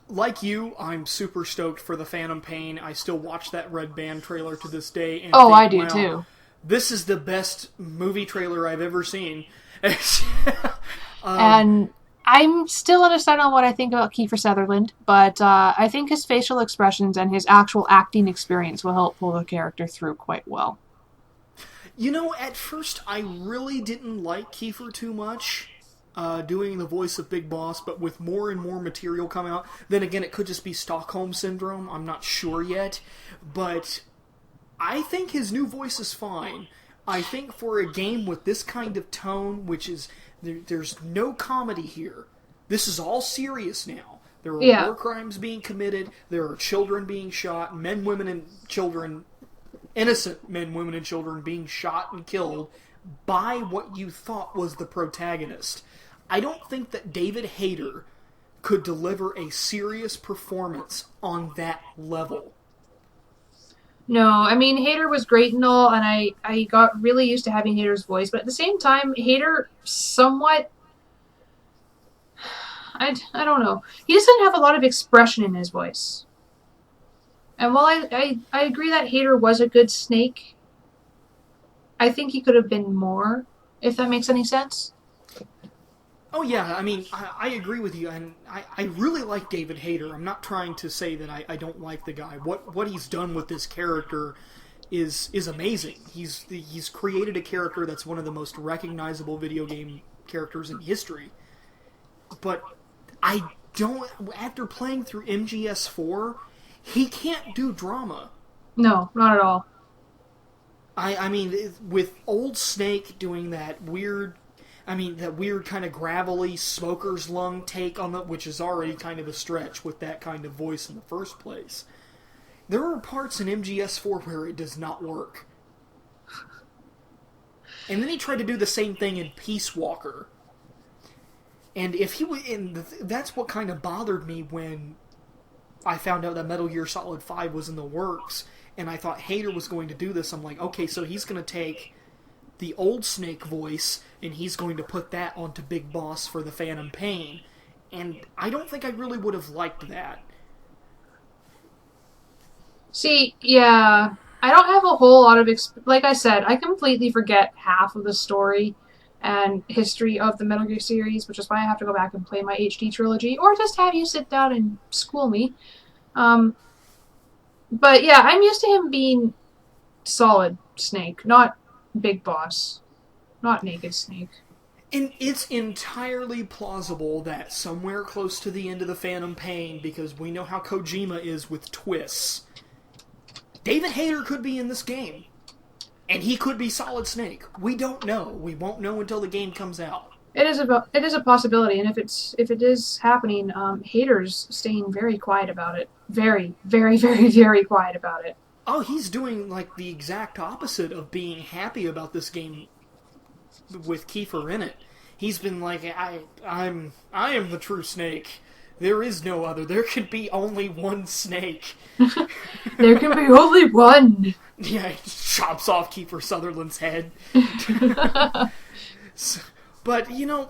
Like you, I'm super stoked for the Phantom Pain. I still watch that Red Band trailer to this day. And think, I do too. This is the best movie trailer I've ever seen. And I'm still undecided on what I think about Kiefer Sutherland, but I think his facial expressions and his actual acting experience will help pull the character through quite well. You know, at first I really didn't like Kiefer too much. Doing the voice of Big Boss, but with more and more material coming out, then again, it could just be Stockholm Syndrome. I'm not sure yet, but I think his new voice is fine. I think for a game with this kind of tone, which is, there's no comedy here. This is all serious now. There are war crimes being committed, there are children being shot, men, women, and children, innocent men, women, and children being shot and killed by what you thought was the protagonist. I don't think that David Hayter could deliver a serious performance on that level. No, I mean, Hayter was great and all, and I got really used to having Hayter's voice, but at the same time, Hayter somewhat... I don't know. He doesn't have a lot of expression in his voice. And while I agree that Hayter was a good Snake, I think he could have been more, if that makes any sense. Oh yeah, I mean, I agree with you, and I really like David Hayter. I'm not trying to say that I don't like the guy. What he's done with this character is amazing. He's created a character that's one of the most recognizable video game characters in history. But I don't, after playing through MGS4, he can't do drama. No, not at all. I mean, with old Snake doing that weird kind of gravelly smoker's lung take on which is already kind of a stretch with that kind of voice in the first place. There are parts in MGS4 where it does not work. And then he tried to do the same thing in Peace Walker. And that's what kind of bothered me when I found out that Metal Gear Solid 5 was in the works, and I thought Hayter was going to do this. I'm like, okay, so he's going to take the old Snake voice, and he's going to put that onto Big Boss for the Phantom Pain. And I don't think I really would have liked that. See, yeah, I don't have a whole lot of... like I said, I completely forget half of the story and history of the Metal Gear series, which is why I have to go back and play my HD trilogy, or just have you sit down and school me. But yeah, I'm used to him being solid Snake, not Big Boss. Not Naked Snake. And it's entirely plausible that somewhere close to the end of the Phantom Pain, because we know how Kojima is with twists, David Hayter could be in this game. And he could be Solid Snake. We don't know. We won't know until the game comes out. It is a possibility, and if it is happening, Hayter's staying very quiet about it. Very, very, very, very quiet about it. Oh, he's doing like the exact opposite of being happy about this game with Kiefer in it. He's been like, I am the true Snake. There is no other. There can be only one Snake. There can be only one. Yeah, he chops off Kiefer Sutherland's head. But, the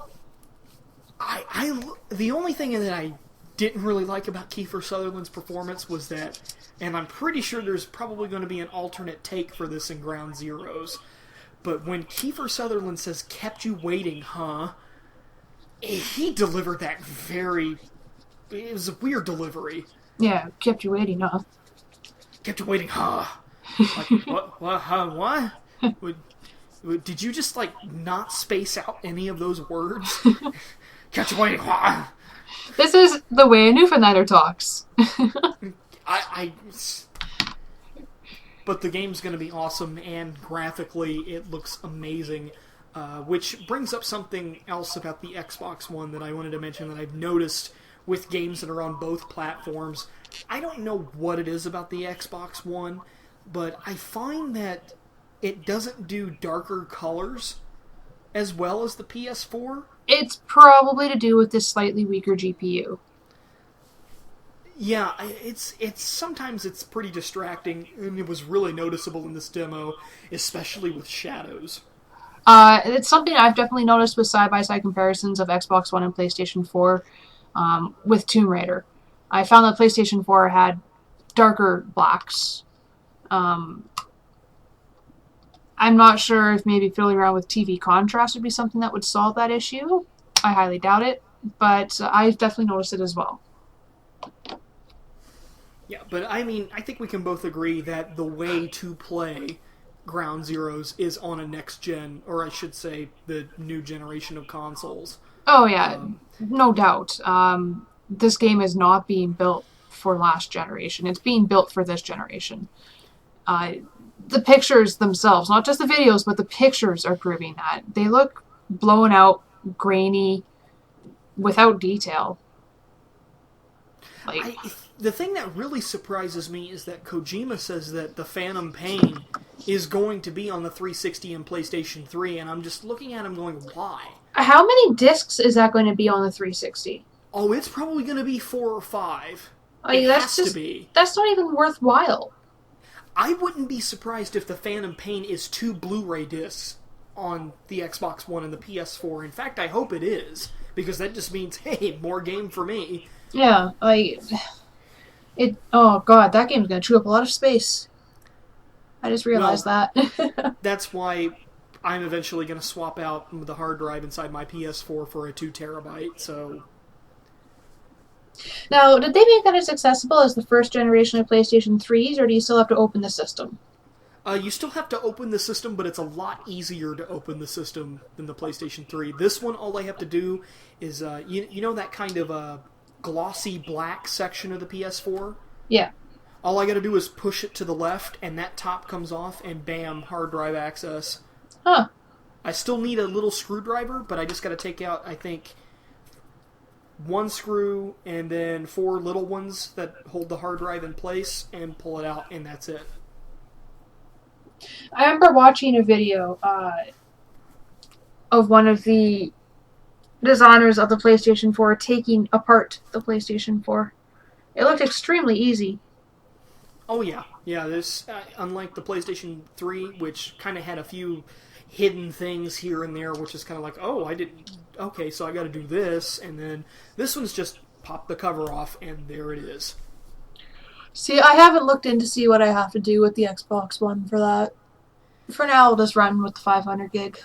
only thing that I didn't really like about Kiefer Sutherland's performance was that, and I'm pretty sure there's probably going to be an alternate take for this in Ground Zeroes, but when Kiefer Sutherland says, "Kept you waiting, huh?" he delivered that it was a weird delivery. Yeah, kept you waiting, huh? Kept you waiting, huh? Like, what, huh, what? Did you just, not space out any of those words? Kept you waiting, huh? This is the way a Newfoundlander talks. But the game's going to be awesome, and graphically it looks amazing. Which brings up something else about the Xbox One that I wanted to mention that I've noticed with games that are on both platforms. I don't know what it is about the Xbox One, but I find that it doesn't do darker colors as well as the PS4. It's probably to do with this slightly weaker GPU. Yeah, it's sometimes it's pretty distracting, and it was really noticeable in this demo, especially with shadows. It's something I've definitely noticed with side-by-side comparisons of Xbox One and PlayStation 4 with Tomb Raider. I found that PlayStation 4 had darker blacks. I'm not sure if maybe fiddling around with TV contrast would be something that would solve that issue. I highly doubt it, but I've definitely noticed it as well. Yeah, but I think we can both agree that the way to play Ground Zeroes is on a next-gen, or I should say, the new generation of consoles. Oh, yeah, no doubt. This game is not being built for last generation. It's being built for this generation. The pictures themselves, not just the videos, but the pictures are proving that. They look blown out, grainy, without detail. The thing that really surprises me is that Kojima says that the Phantom Pain is going to be on the 360 and PlayStation 3, and I'm just looking at him going, why? How many discs is that going to be on the 360? Oh, it's probably going to be 4 or 5. It has to be. That's not even worthwhile. I wouldn't be surprised if the Phantom Pain is 2 Blu-ray discs on the Xbox One and the PS4. In fact, I hope it is, because that just means, hey, more game for me. Yeah, oh god, that game's gonna chew up a lot of space. I just realized that. That's why I'm eventually going to swap out the hard drive inside my PS4 for a 2 terabyte, so... Now, did they make that as accessible as the first generation of PlayStation 3s, or do you still have to open the system? You still have to open the system, but it's a lot easier to open the system than the PlayStation 3. This one, all I have to do is, you know that kind of glossy black section of the PS4? Yeah. All I gotta do is push it to the left, and that top comes off, and bam, hard drive access. Huh. I still need a little screwdriver, but I just gotta take out, I think, 1 screw, and then 4 little ones that hold the hard drive in place, and pull it out, and that's it. I remember watching a video of one of the designers of the PlayStation 4 taking apart the PlayStation 4. It looked extremely easy. Oh yeah. Yeah, this, unlike the PlayStation 3, which kind of had a few hidden things here and there, which is kind of like, oh, I didn't... Okay, so I gotta do this, and then this one's just pop the cover off, and there it is. See, I haven't looked in to see what I have to do with the Xbox One for that. For now, I'll just run with the 500 gig.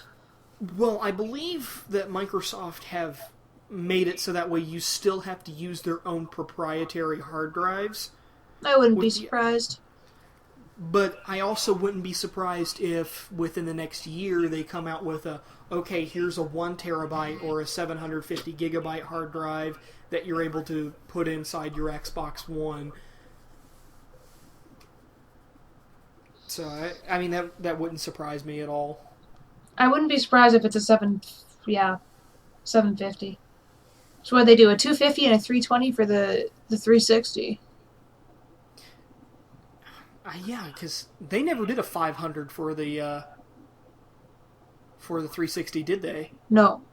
Well, I believe that Microsoft have made it so that way you still have to use their own proprietary hard drives. I wouldn't be surprised. But I also wouldn't be surprised if within the next year they come out with okay, here's a 1 terabyte or a 750 gigabyte hard drive that you're able to put inside your Xbox One. So, I mean, that wouldn't surprise me at all. I wouldn't be surprised if it's a 750. So what they do, a 250 and a 320 for the 360? Yeah, because they never did a 500 for the 360, did they? No.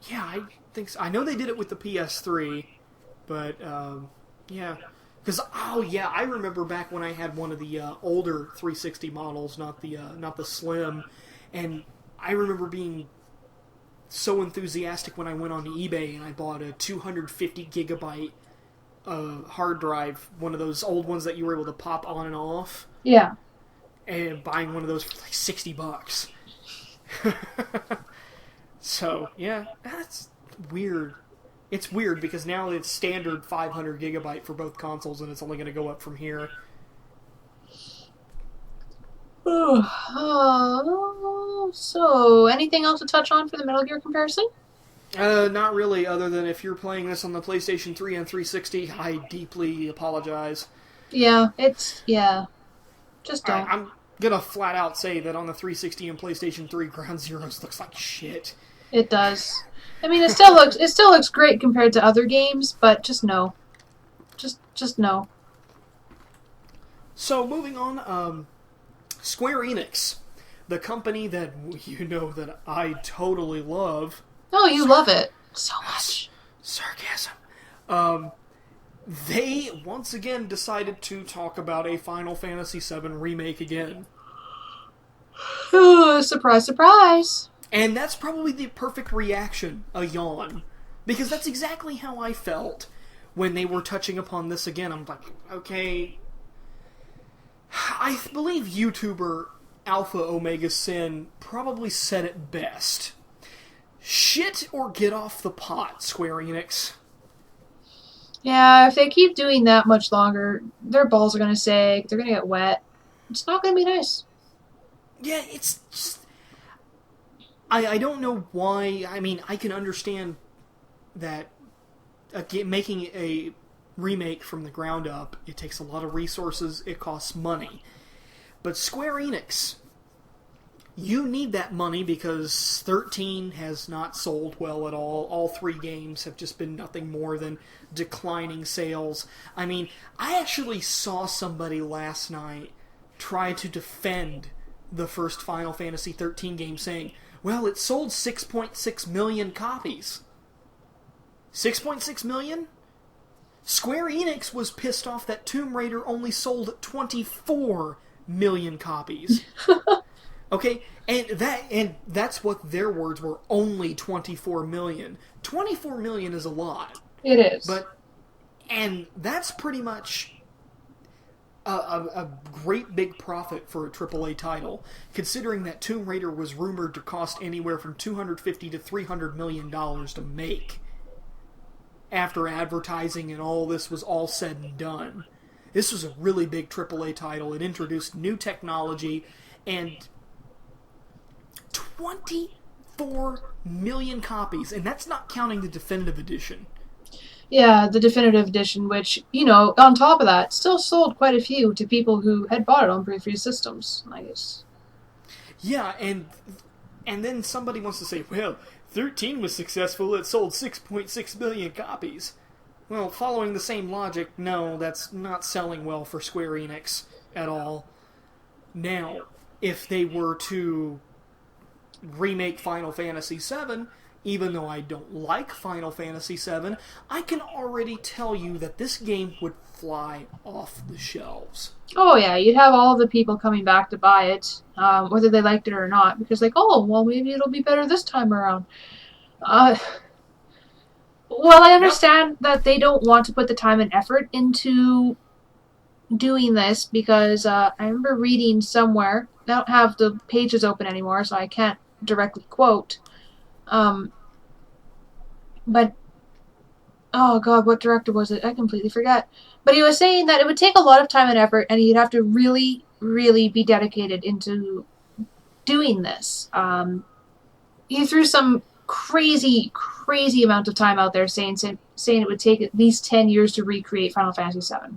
Yeah, I think so. I know they did it with the PS3, but yeah. Because I remember back when I had one of the older 360 models, not the Slim, and I remember being so enthusiastic when I went on eBay and I bought a 250 gigabyte hard drive, one of those old ones that you were able to pop on and off. Yeah. And buying one of those for like $60. So, yeah, that's weird. It's weird because now it's standard 500 gigabyte for both consoles, and it's only going to go up from here. So, anything else to touch on for the Metal Gear comparison? Not really, other than if you're playing this on the PlayStation 3 and 360, I deeply apologize. Yeah, just don't. I'm gonna flat out say that on the 360 and PlayStation 3, Ground Zeroes looks like shit. It does. I mean, it still looks great compared to other games, but just no. Just no. So, moving on, Square Enix, the company that you know that I totally love. Oh, you love it so much. Sarcasm. They once again decided to talk about a Final Fantasy VII remake again. Surprise, surprise. And that's probably the perfect reaction, a yawn. Because that's exactly how I felt when they were touching upon this again. I'm like, okay. I believe YouTuber Alpha Omega Sin probably said it best. Shit or get off the pot, Square Enix. Yeah, if they keep doing that much longer, their balls are going to sag, they're going to get wet. It's not going to be nice. Yeah, it's just... I don't know why... I mean, I can understand that making a remake from the ground up, it takes a lot of resources, it costs money. But Square Enix, you need that money because 13 has not sold well at all. All 3 games have just been nothing more than declining sales. I mean, I actually saw somebody last night try to defend the first Final Fantasy 13 game saying, well, it sold 6.6 million copies. 6.6 million? Square Enix was pissed off that Tomb Raider only sold 24 million copies. Okay, and that's what their words were, only 24 million. 24 million is a lot. It is. And that's pretty much a great big profit for a AAA title, considering that Tomb Raider was rumored to cost anywhere from $250 to $300 million to make after advertising and all this was all said and done. This was a really big AAA title. It introduced new technology, and 24 million copies, and that's not counting the definitive edition. Yeah, the definitive edition, which, on top of that, still sold quite a few to people who had bought it on previous systems, I guess. Yeah, and then somebody wants to say, well, 13 was successful, it sold 6.6 million copies. Well, following the same logic, no, that's not selling well for Square Enix at all. Now, if they were to remake Final Fantasy VII, even though I don't like Final Fantasy VII, I can already tell you that this game would fly off the shelves. Oh yeah, you'd have all the people coming back to buy it, whether they liked it or not, because maybe it'll be better this time around. Well, I understand that they don't want to put the time and effort into doing this, because I remember reading somewhere, I don't have the pages open anymore, so I can't directly quote, but, oh god, what director was it? I completely forget. But he was saying that it would take a lot of time and effort, and he'd have to really, really be dedicated into doing this. He threw some crazy amount of time out there saying it would take at least 10 years to recreate Final Fantasy VII.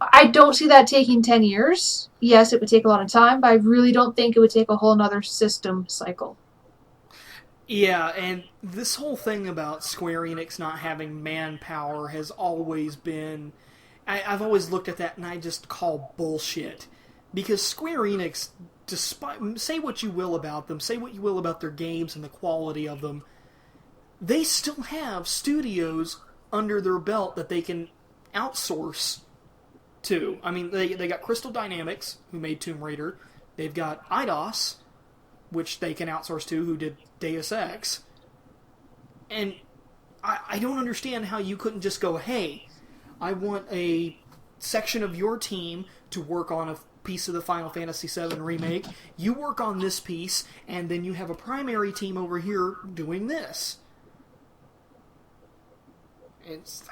I don't see that taking 10 years. Yes, it would take a lot of time, but I really don't think it would take a whole nother system cycle. Yeah, and this whole thing about Square Enix not having manpower has always been... I've always looked at that and I just call bullshit. Because Square Enix, say what you will about them, say what you will about their games and the quality of them, they still have studios under their belt that they can outsource to. I mean, they got Crystal Dynamics, who made Tomb Raider. They've got Eidos, which they can outsource to, who did Deus Ex. And I don't understand how you couldn't just go, hey, I want a section of your team to work on a piece of the Final Fantasy VII Remake. You work on this piece, and then you have a primary team over here doing this. It's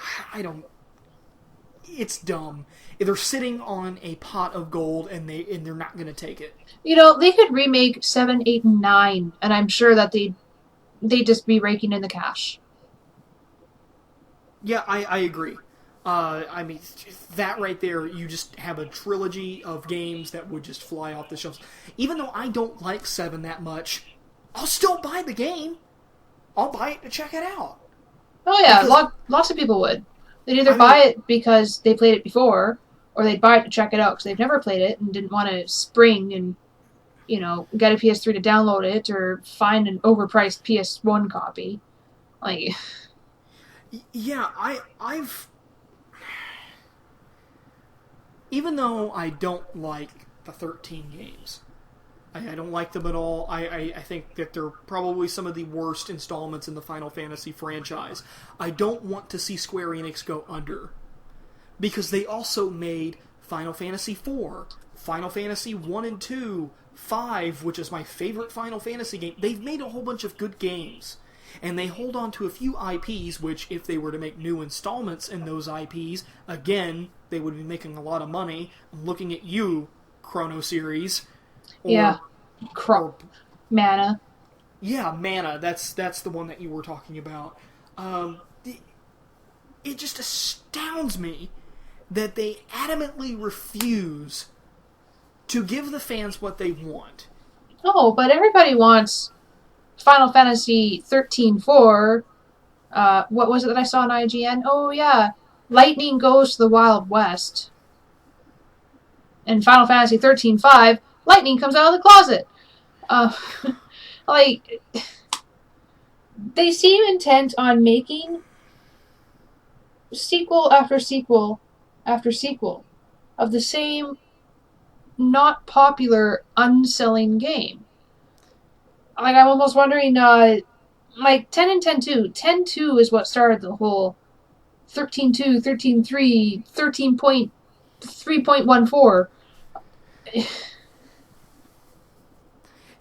dumb. They're sitting on a pot of gold, and they're not going to take it. They could remake 7, 8, and 9, and I'm sure that they'd just be raking in the cash. Yeah, I agree. That right there, you just have a trilogy of games that would just fly off the shelves. Even though I don't like 7 that much, I'll still buy the game. I'll buy it to check it out. Oh yeah, lots of people would. They'd either buy it because they played it before, or they'd buy it to check it out because they've never played it and didn't want to spring and, get a PS3 to download it or find an overpriced PS1 copy. Yeah, I've... Even though I don't like the 13 games, I don't like them at all. I think that they're probably some of the worst installments in the Final Fantasy franchise. I don't want to see Square Enix go under. Because they also made Final Fantasy IV, Final Fantasy 1 and 2, 5, which is my favorite Final Fantasy game. They've made a whole bunch of good games. And they hold on to a few IPs, which if they were to make new installments in those IPs, again, they would be making a lot of money. I'm looking at you, Chrono Series. Mana. Yeah, Mana. That's the one that you were talking about. It just astounds me that they adamantly refuse to give the fans what they want. Oh, but everybody wants Final Fantasy 13-4. What was it that I saw on IGN? Oh, yeah. Lightning goes to the Wild West. And Final Fantasy 13-5, Lightning comes out of the closet. They seem intent on making sequel after sequel after sequel of the same not popular, unselling game. I'm almost wondering, 10 and 10-2. 10-2 is what started the whole 13-2, 13-3, 13.3.14.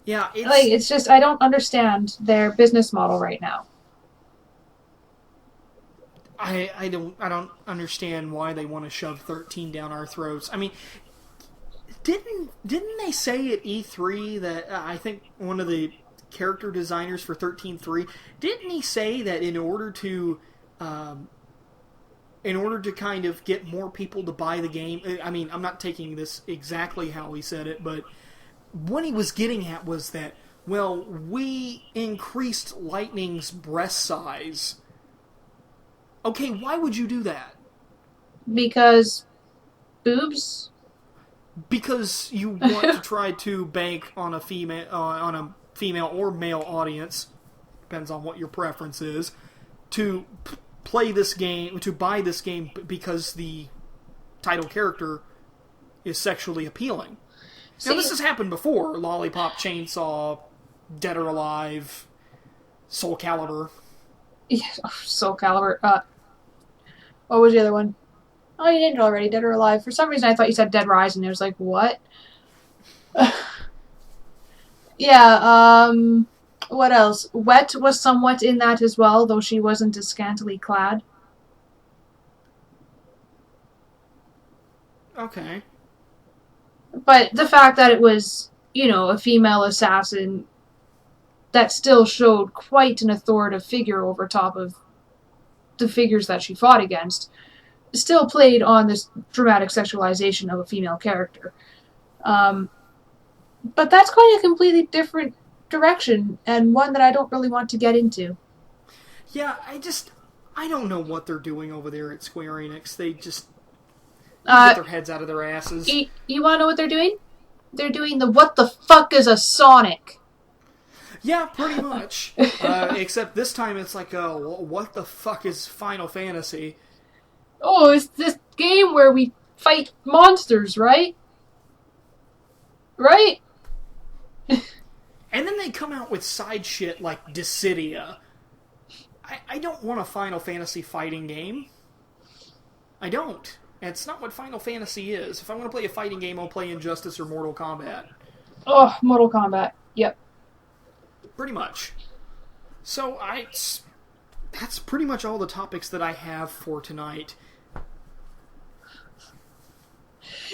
Yeah, it's just, I don't understand their business model right now. I don't understand why they want to shove 13 down our throats. I mean, didn't they say at E3 that I think one of the character designers for 13.3, didn't he say that in order to kind of get more people to buy the game, I mean, I'm not taking this exactly how he said it, but what he was getting at was that, well, we increased Lightning's breast size. Okay, why would you do that? Because boobs? Because you want to try to bank on a female or male audience, depends on what your preference is, to play this game, to buy this game because the title character is sexually appealing. Now, this has happened before. Lollipop Chainsaw, Dead or Alive, Soul Calibur. Yeah, Soul Calibur. What was the other one? Oh, you did it already. Dead or Alive. For some reason, I thought you said Dead Rising. I was like, what? Yeah, what else? Wet was somewhat in that as well, though she wasn't as scantily clad. Okay. But the fact that it was, a female assassin that still showed quite an authoritative figure over top of the figures that she fought against still played on this dramatic sexualization of a female character. But that's going a completely different direction, and one that I don't really want to get into. Yeah, I don't know what they're doing over there at Square Enix. They just get their heads out of their asses. You want to know what they're doing? They're doing the what the fuck is a Sonic? Yeah, pretty much. Except this time it's like, what the fuck is Final Fantasy? Oh, it's this game where we fight monsters, right? Right? And then they come out with side shit like Dissidia. I don't want a Final Fantasy fighting game. I don't. It's not what Final Fantasy is. If I want to play a fighting game, I'll play Injustice or Mortal Kombat. Oh, Mortal Kombat. Yep. Pretty much. So that's pretty much all the topics that I have for tonight.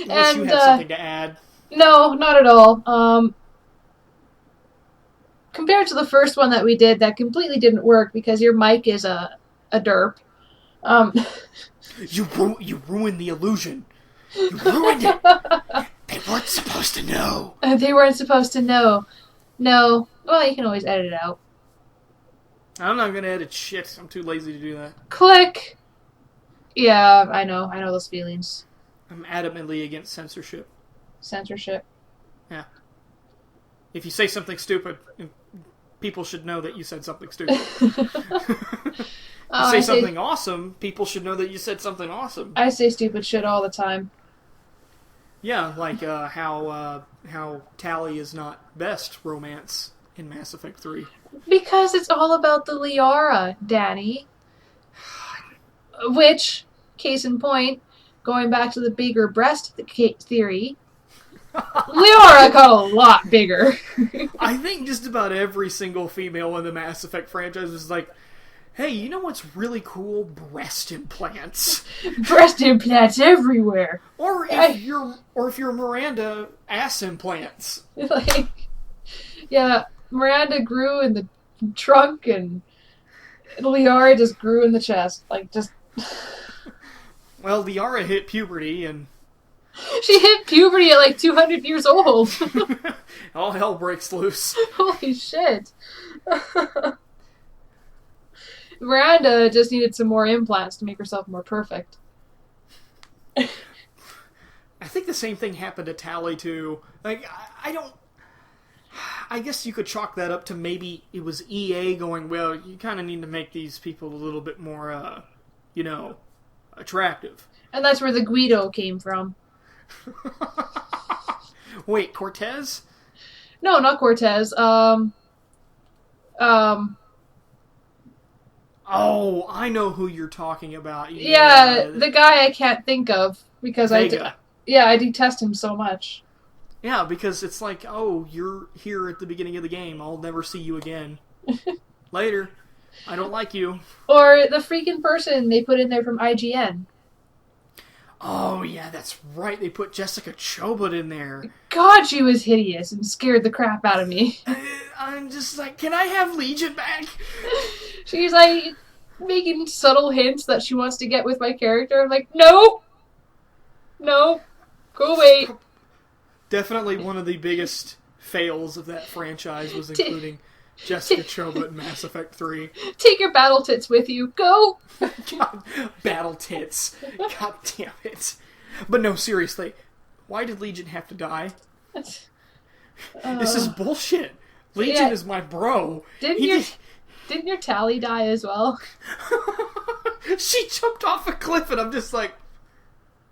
Unless you have something to add. No, not at all. Compared to the first one that we did, that completely didn't work because your mic is a derp. You ruined the illusion. You ruined it. They weren't supposed to know. They weren't supposed to know. No. Well, you can always edit it out. I'm not gonna edit shit. I'm too lazy to do that. Click! Yeah, I know those feelings. I'm adamantly against censorship. Censorship. Yeah. If you say something stupid, people should know that you said something stupid. You say something awesome, people should know that you said something awesome. I say stupid shit all the time. Yeah, like how Tally is not best romance in Mass Effect 3. Because it's all about the Liara, Danny. Which, case in point, going back to the bigger breast theory, Liara got a lot bigger. I think just about every single female in the Mass Effect franchise is like, hey, you know what's really cool? Breast implants. Breast implants everywhere. Or if you're Miranda, ass implants. Like, yeah, Miranda grew in the trunk and Liara just grew in the chest. Like, just... Well, Liara hit puberty and... She hit puberty at like 200 years old. All hell breaks loose. Holy shit. Miranda just needed some more implants to make herself more perfect. I think the same thing happened to Tally, too. Like, I don't... I guess you could chalk that up to maybe it was EA going, well, you kind of need to make these people a little bit more, attractive. And that's where the Guido came from. Wait, Cortez? No, not Cortez. Oh, I know who you're talking about. Yeah, the guy I can't think of because Vega. I detest him so much. Yeah, because it's like, oh, you're here at the beginning of the game. I'll never see you again. Later. I don't like you. Or the freaking person they put in there from IGN. Oh, yeah, that's right. They put Jessica Chobot in there. God, she was hideous and scared the crap out of me. I'm just like, can I have Legion back? She's like making subtle hints that she wants to get with my character. I'm like, no! No. Go away. Definitely one of the biggest fails of that franchise was including Jessica Chobot in Mass Effect 3. Take your battle tits with you. Go! God, battle tits. God damn it. But no, seriously. Why did Legion have to die? This is bullshit. Legion is my bro. Didn't your Tally die as well? She jumped off a cliff and I'm just like,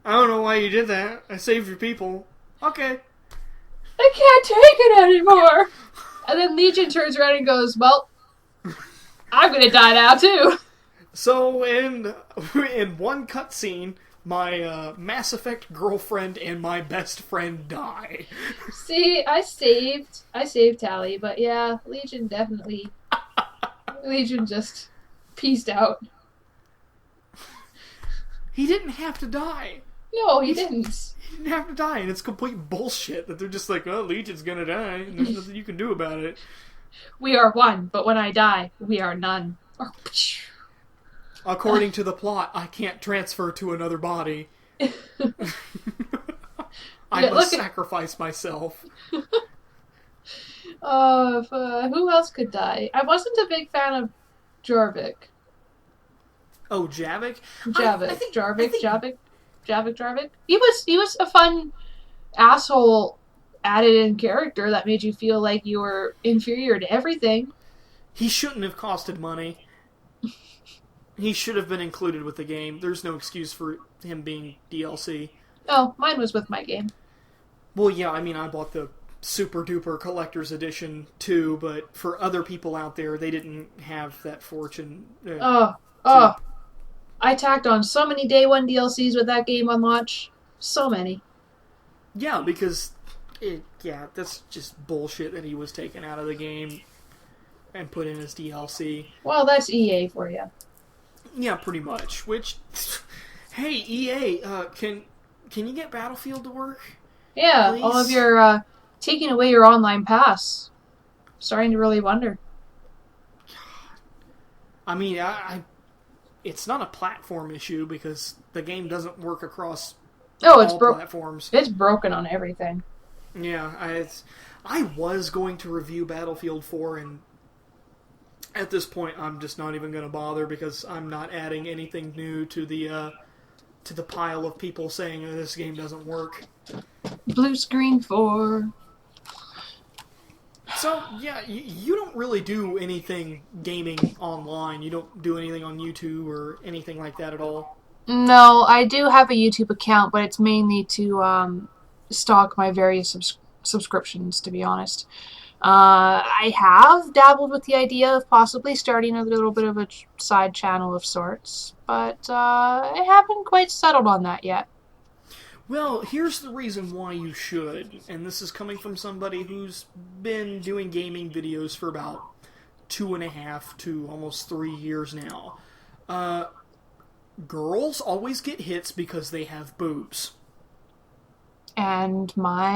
I don't know why you did that. I saved your people. Okay. I can't take it anymore. And then Legion turns around and goes, well, I'm gonna die now too. So in one cutscene, my Mass Effect girlfriend and my best friend die. See, I saved Tally, but yeah, Legion just peaced out. He didn't have to die. No, he didn't. He didn't have to die, and it's complete bullshit that they're just like, oh, Legion's gonna die, and there's nothing you can do about it. We are one, but when I die, we are none. According to the plot, I can't transfer to another body. I must sacrifice myself. Who else could die? I wasn't a big fan of Jarvik. Oh, Javik? Javik. He was a fun asshole added in character that made you feel like you were inferior to everything. He shouldn't have costed money. He should have been included with the game. There's no excuse for him being DLC. Oh, mine was with my game. Well, yeah, I mean, I bought the super duper collector's edition too, but for other people out there, they didn't have that fortune. I tacked on so many day one DLCs with that game on launch. So many. Yeah, because that's just bullshit that he was taken out of the game and put in as DLC. Well, that's EA for you. Yeah, pretty much. Which, hey, EA, can you get Battlefield to work? Yeah, please? all of your taking away your online pass. Starting to really wonder. I mean, it's not a platform issue because the game doesn't work across all platforms. It's broken on everything. Yeah, I was going to review Battlefield 4, and at this point, I'm just not even going to bother because I'm not adding anything new to the pile of people saying this game doesn't work. Blue screen 4. So, yeah, you don't really do anything gaming online. You don't do anything on YouTube or anything like that at all? No, I do have a YouTube account, but it's mainly to stock my various subscriptions, to be honest. I have dabbled with the idea of possibly starting a little bit of a side channel of sorts, but I haven't quite settled on that yet. Well, here's the reason why you should, and this is coming from somebody who's been doing gaming videos for about 2.5 to almost 3 years now. Girls always get hits because they have boobs. And my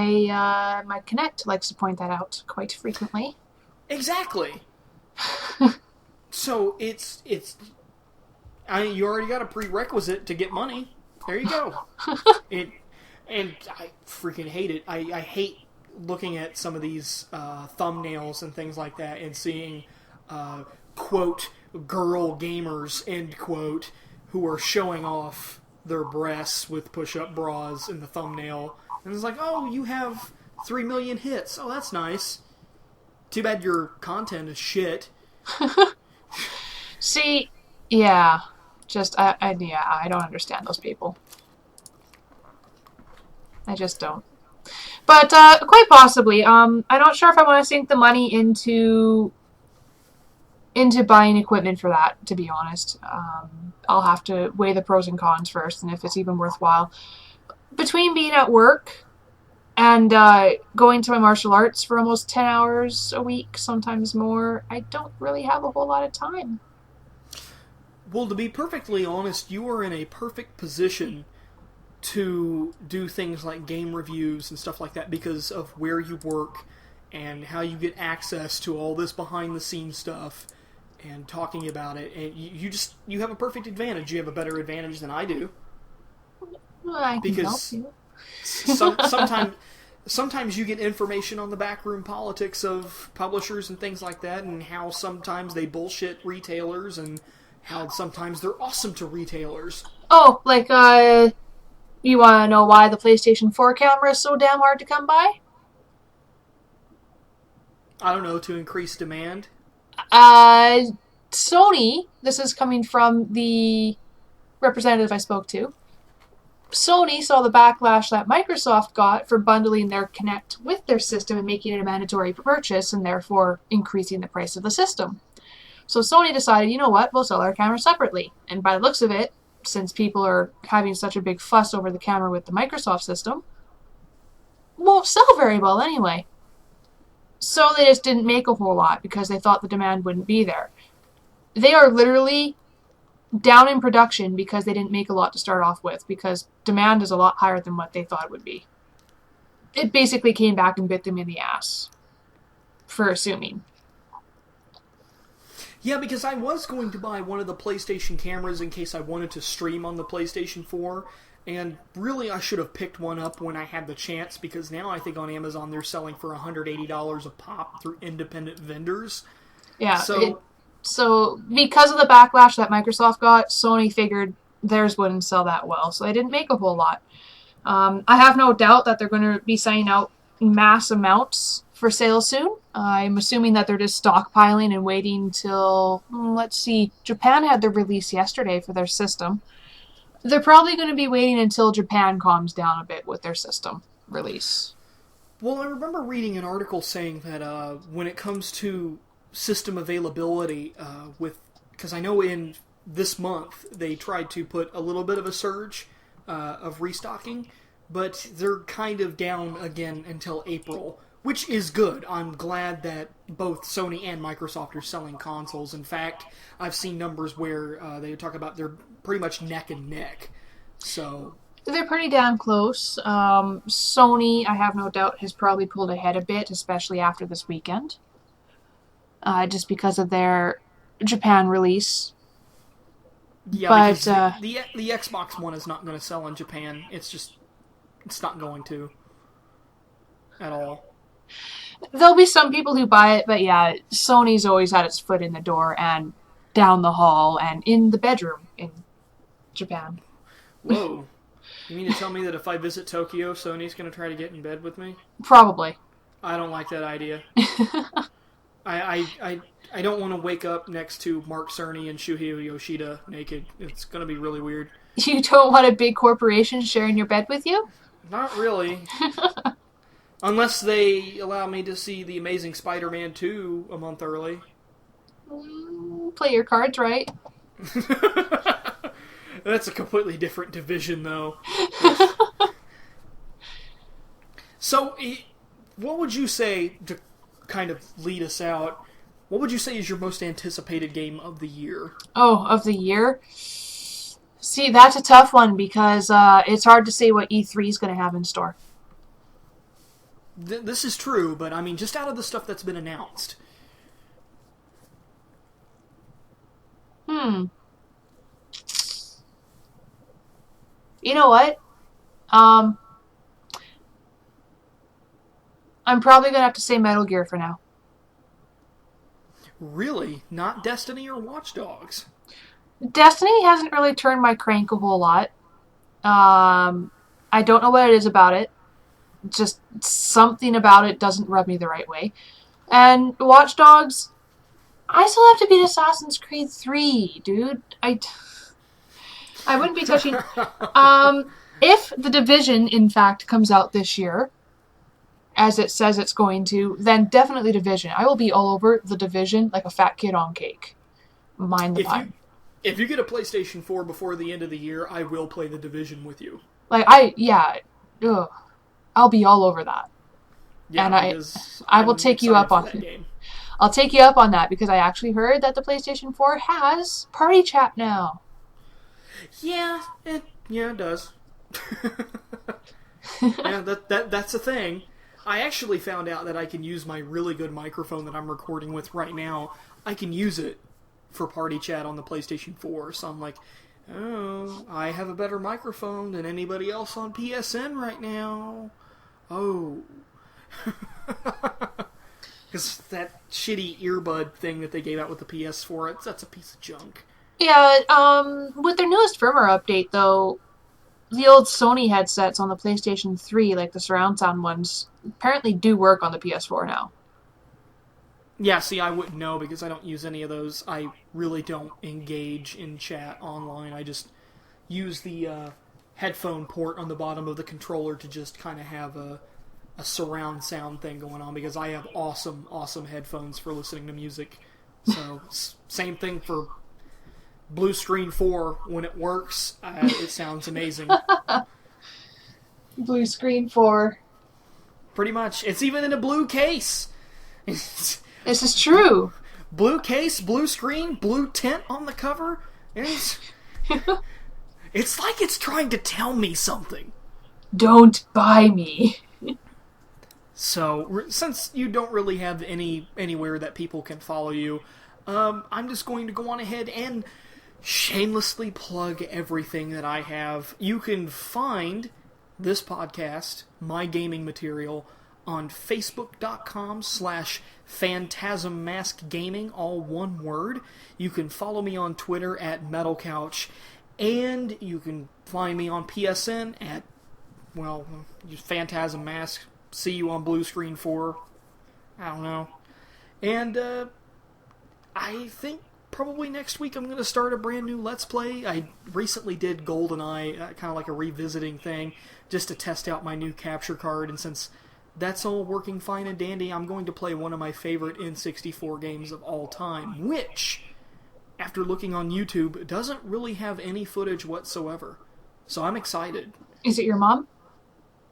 Kinect likes to point that out quite frequently. Exactly. So you already got a prerequisite to get money. There you go. And I freaking hate it. I hate looking at some of these thumbnails and things like that and seeing, quote, girl gamers, end quote, who are showing off their breasts with push-up bras in the thumbnail. And it's like, oh, you have 3 million hits. Oh, that's nice. Too bad your content is shit. See, yeah. I don't understand those people. I just don't. But quite possibly, I'm not sure if I want to sink the money into buying equipment for that, to be honest. I'll have to weigh the pros and cons first, and if it's even worthwhile. Between being at work and going to my martial arts for almost 10 hours a week, sometimes more, I don't really have a whole lot of time. Well, to be perfectly honest, you are in a perfect position to do things like game reviews and stuff like that because of where you work and how you get access to all this behind-the-scenes stuff and talking about it. And you have a perfect advantage. You have a better advantage than I do. Well, I can help you. Sometimes you get information on the backroom politics of publishers and things like that, and how sometimes they bullshit retailers, and how sometimes they're awesome to retailers. Oh, like, you want to know why the PlayStation 4 camera is so damn hard to come by? I don't know, to increase demand? Sony, this is coming from the representative I spoke to, Sony saw the backlash that Microsoft got for bundling their Kinect with their system and making it a mandatory purchase and therefore increasing the price of the system. So Sony decided, you know what, we'll sell our camera separately. And by the looks of it, since people are having such a big fuss over the camera with the Microsoft system, won't sell very well anyway. So they just didn't make a whole lot because they thought the demand wouldn't be there. They are literally down in production because they didn't make a lot to start off with, because demand is a lot higher than what they thought it would be. It basically came back and bit them in the ass for assuming. Yeah, because I was going to buy one of the PlayStation cameras in case I wanted to stream on the PlayStation 4, and really I should have picked one up when I had the chance, because now I think on Amazon they're selling for $180 a pop through independent vendors. Yeah, so because of the backlash that Microsoft got, Sony figured theirs wouldn't sell that well, so they didn't make a whole lot. I have no doubt that they're going to be sending out mass amounts for sale soon. I'm assuming that they're just stockpiling and waiting till, let's see, Japan had their release yesterday for their system. They're probably going to be waiting until Japan calms down a bit with their system release. Well, I remember reading an article saying that when it comes to system availability, because I know in this month they tried to put a little bit of a surge of restocking, but they're kind of down again until April, which is good. I'm glad that both Sony and Microsoft are selling consoles. In fact, I've seen numbers where they talk about they're pretty much neck and neck. So They're pretty damn close. Sony, I have no doubt, has probably pulled ahead a bit, especially after this weekend. Just because of their Japan release. yeah, But because the Xbox One is not going to sell in Japan. It's not going to at all. there'll be some people who buy it, but yeah, Sony's always had its foot in the door and down the hall and in the bedroom in Japan. Whoa. You mean to tell me that if I visit Tokyo, Sony's going to try to get in bed with me? Probably. I don't like that idea. I don't want to wake up next to Mark Cerny and Shuhei Yoshida naked. It's going to be really weird. You don't want a big corporation sharing your bed with you? Not really. Unless they allow me to see The Amazing Spider-Man 2 a month early. Play your cards right. That's a completely different division, though. So, what would you say, to kind of lead us out, what would you say is your most anticipated game of the year? Oh, of the year? See, that's a tough one because it's hard to say what E3 is going to have in store. This is true, but I mean, just out of the stuff that's been announced. You know what? I'm probably going to have to say Metal Gear for now. Really? Not Destiny or Watch Dogs? Destiny hasn't really turned my crank a whole lot. I don't know what it is about it. Just something about it doesn't rub me the right way. And Watch Dogs, I still have to beat Assassin's Creed 3, dude. I wouldn't be touching... if The Division, in fact, comes out this year, as it says it's going to, then definitely Division. I will be all over The Division like a fat kid on cake. Mind the pun. If you get a PlayStation 4 before the end of the year, I will play The Division with you. I'll be all over that. Yeah, and I will take you up on it. I'll take you up on that because I actually heard that the PlayStation 4 has party chat now. Yeah, it does. Yeah, that's a thing. I actually found out that I can use my really good microphone that I'm recording with right now. I can use it for party chat on the PlayStation 4. So I'm like, oh, I have a better microphone than anybody else on PSN right now. Oh. Because that shitty earbud thing that they gave out with the PS4, that's a piece of junk. Yeah, with their newest firmware update, though, the old Sony headsets on the PlayStation 3, like the surround sound ones, apparently do work on the PS4 now. Yeah, see, I wouldn't know because I don't use any of those. I really don't engage in chat online. I just use the headphone port on the bottom of the controller to just kind of have a surround sound thing going on because I have awesome, awesome headphones for listening to music. So, same thing for Blue Screen 4. When it works, it sounds amazing. Blue Screen 4. Pretty much. It's even in a blue case. This is true. Blue case, blue screen, blue tint on the cover. It's like it's trying to tell me something. Don't buy me. So, since you don't really have anywhere that people can follow you, I'm just going to go on ahead and shamelessly plug everything that I have. You can find this podcast, my gaming material, on facebook.com/phantasmmaskgaming, all one word. You can follow me on Twitter at MetalCouch, and you can find me on PSN at, Phantasm Mask. See you on Blue Screen 4. I don't know. And I think probably next week I'm going to start a brand new Let's Play. I recently did GoldenEye, kind of like a revisiting thing, just to test out my new capture card, and since that's all working fine and dandy. I'm going to play one of my favorite N64 games of all time, which, after looking on YouTube, doesn't really have any footage whatsoever. So I'm excited. Is it your mom?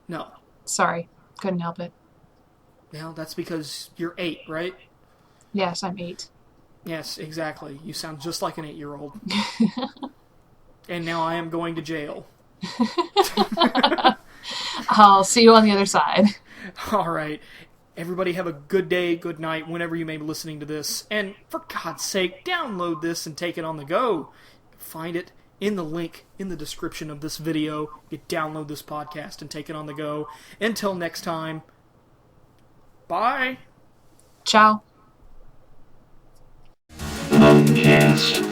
No. Sorry, couldn't help it. Well, that's because you're 8, right? Yes, I'm 8. Yes, exactly. You sound just like an 8-year-old. And now I am going to jail. I'll see you on the other side. All right. Everybody have a good day, good night, whenever you may be listening to this. And for God's sake, download this and take it on the go. Find it in the link in the description of this video. You download this podcast and take it on the go. Until next time, bye. Ciao. PWNcast.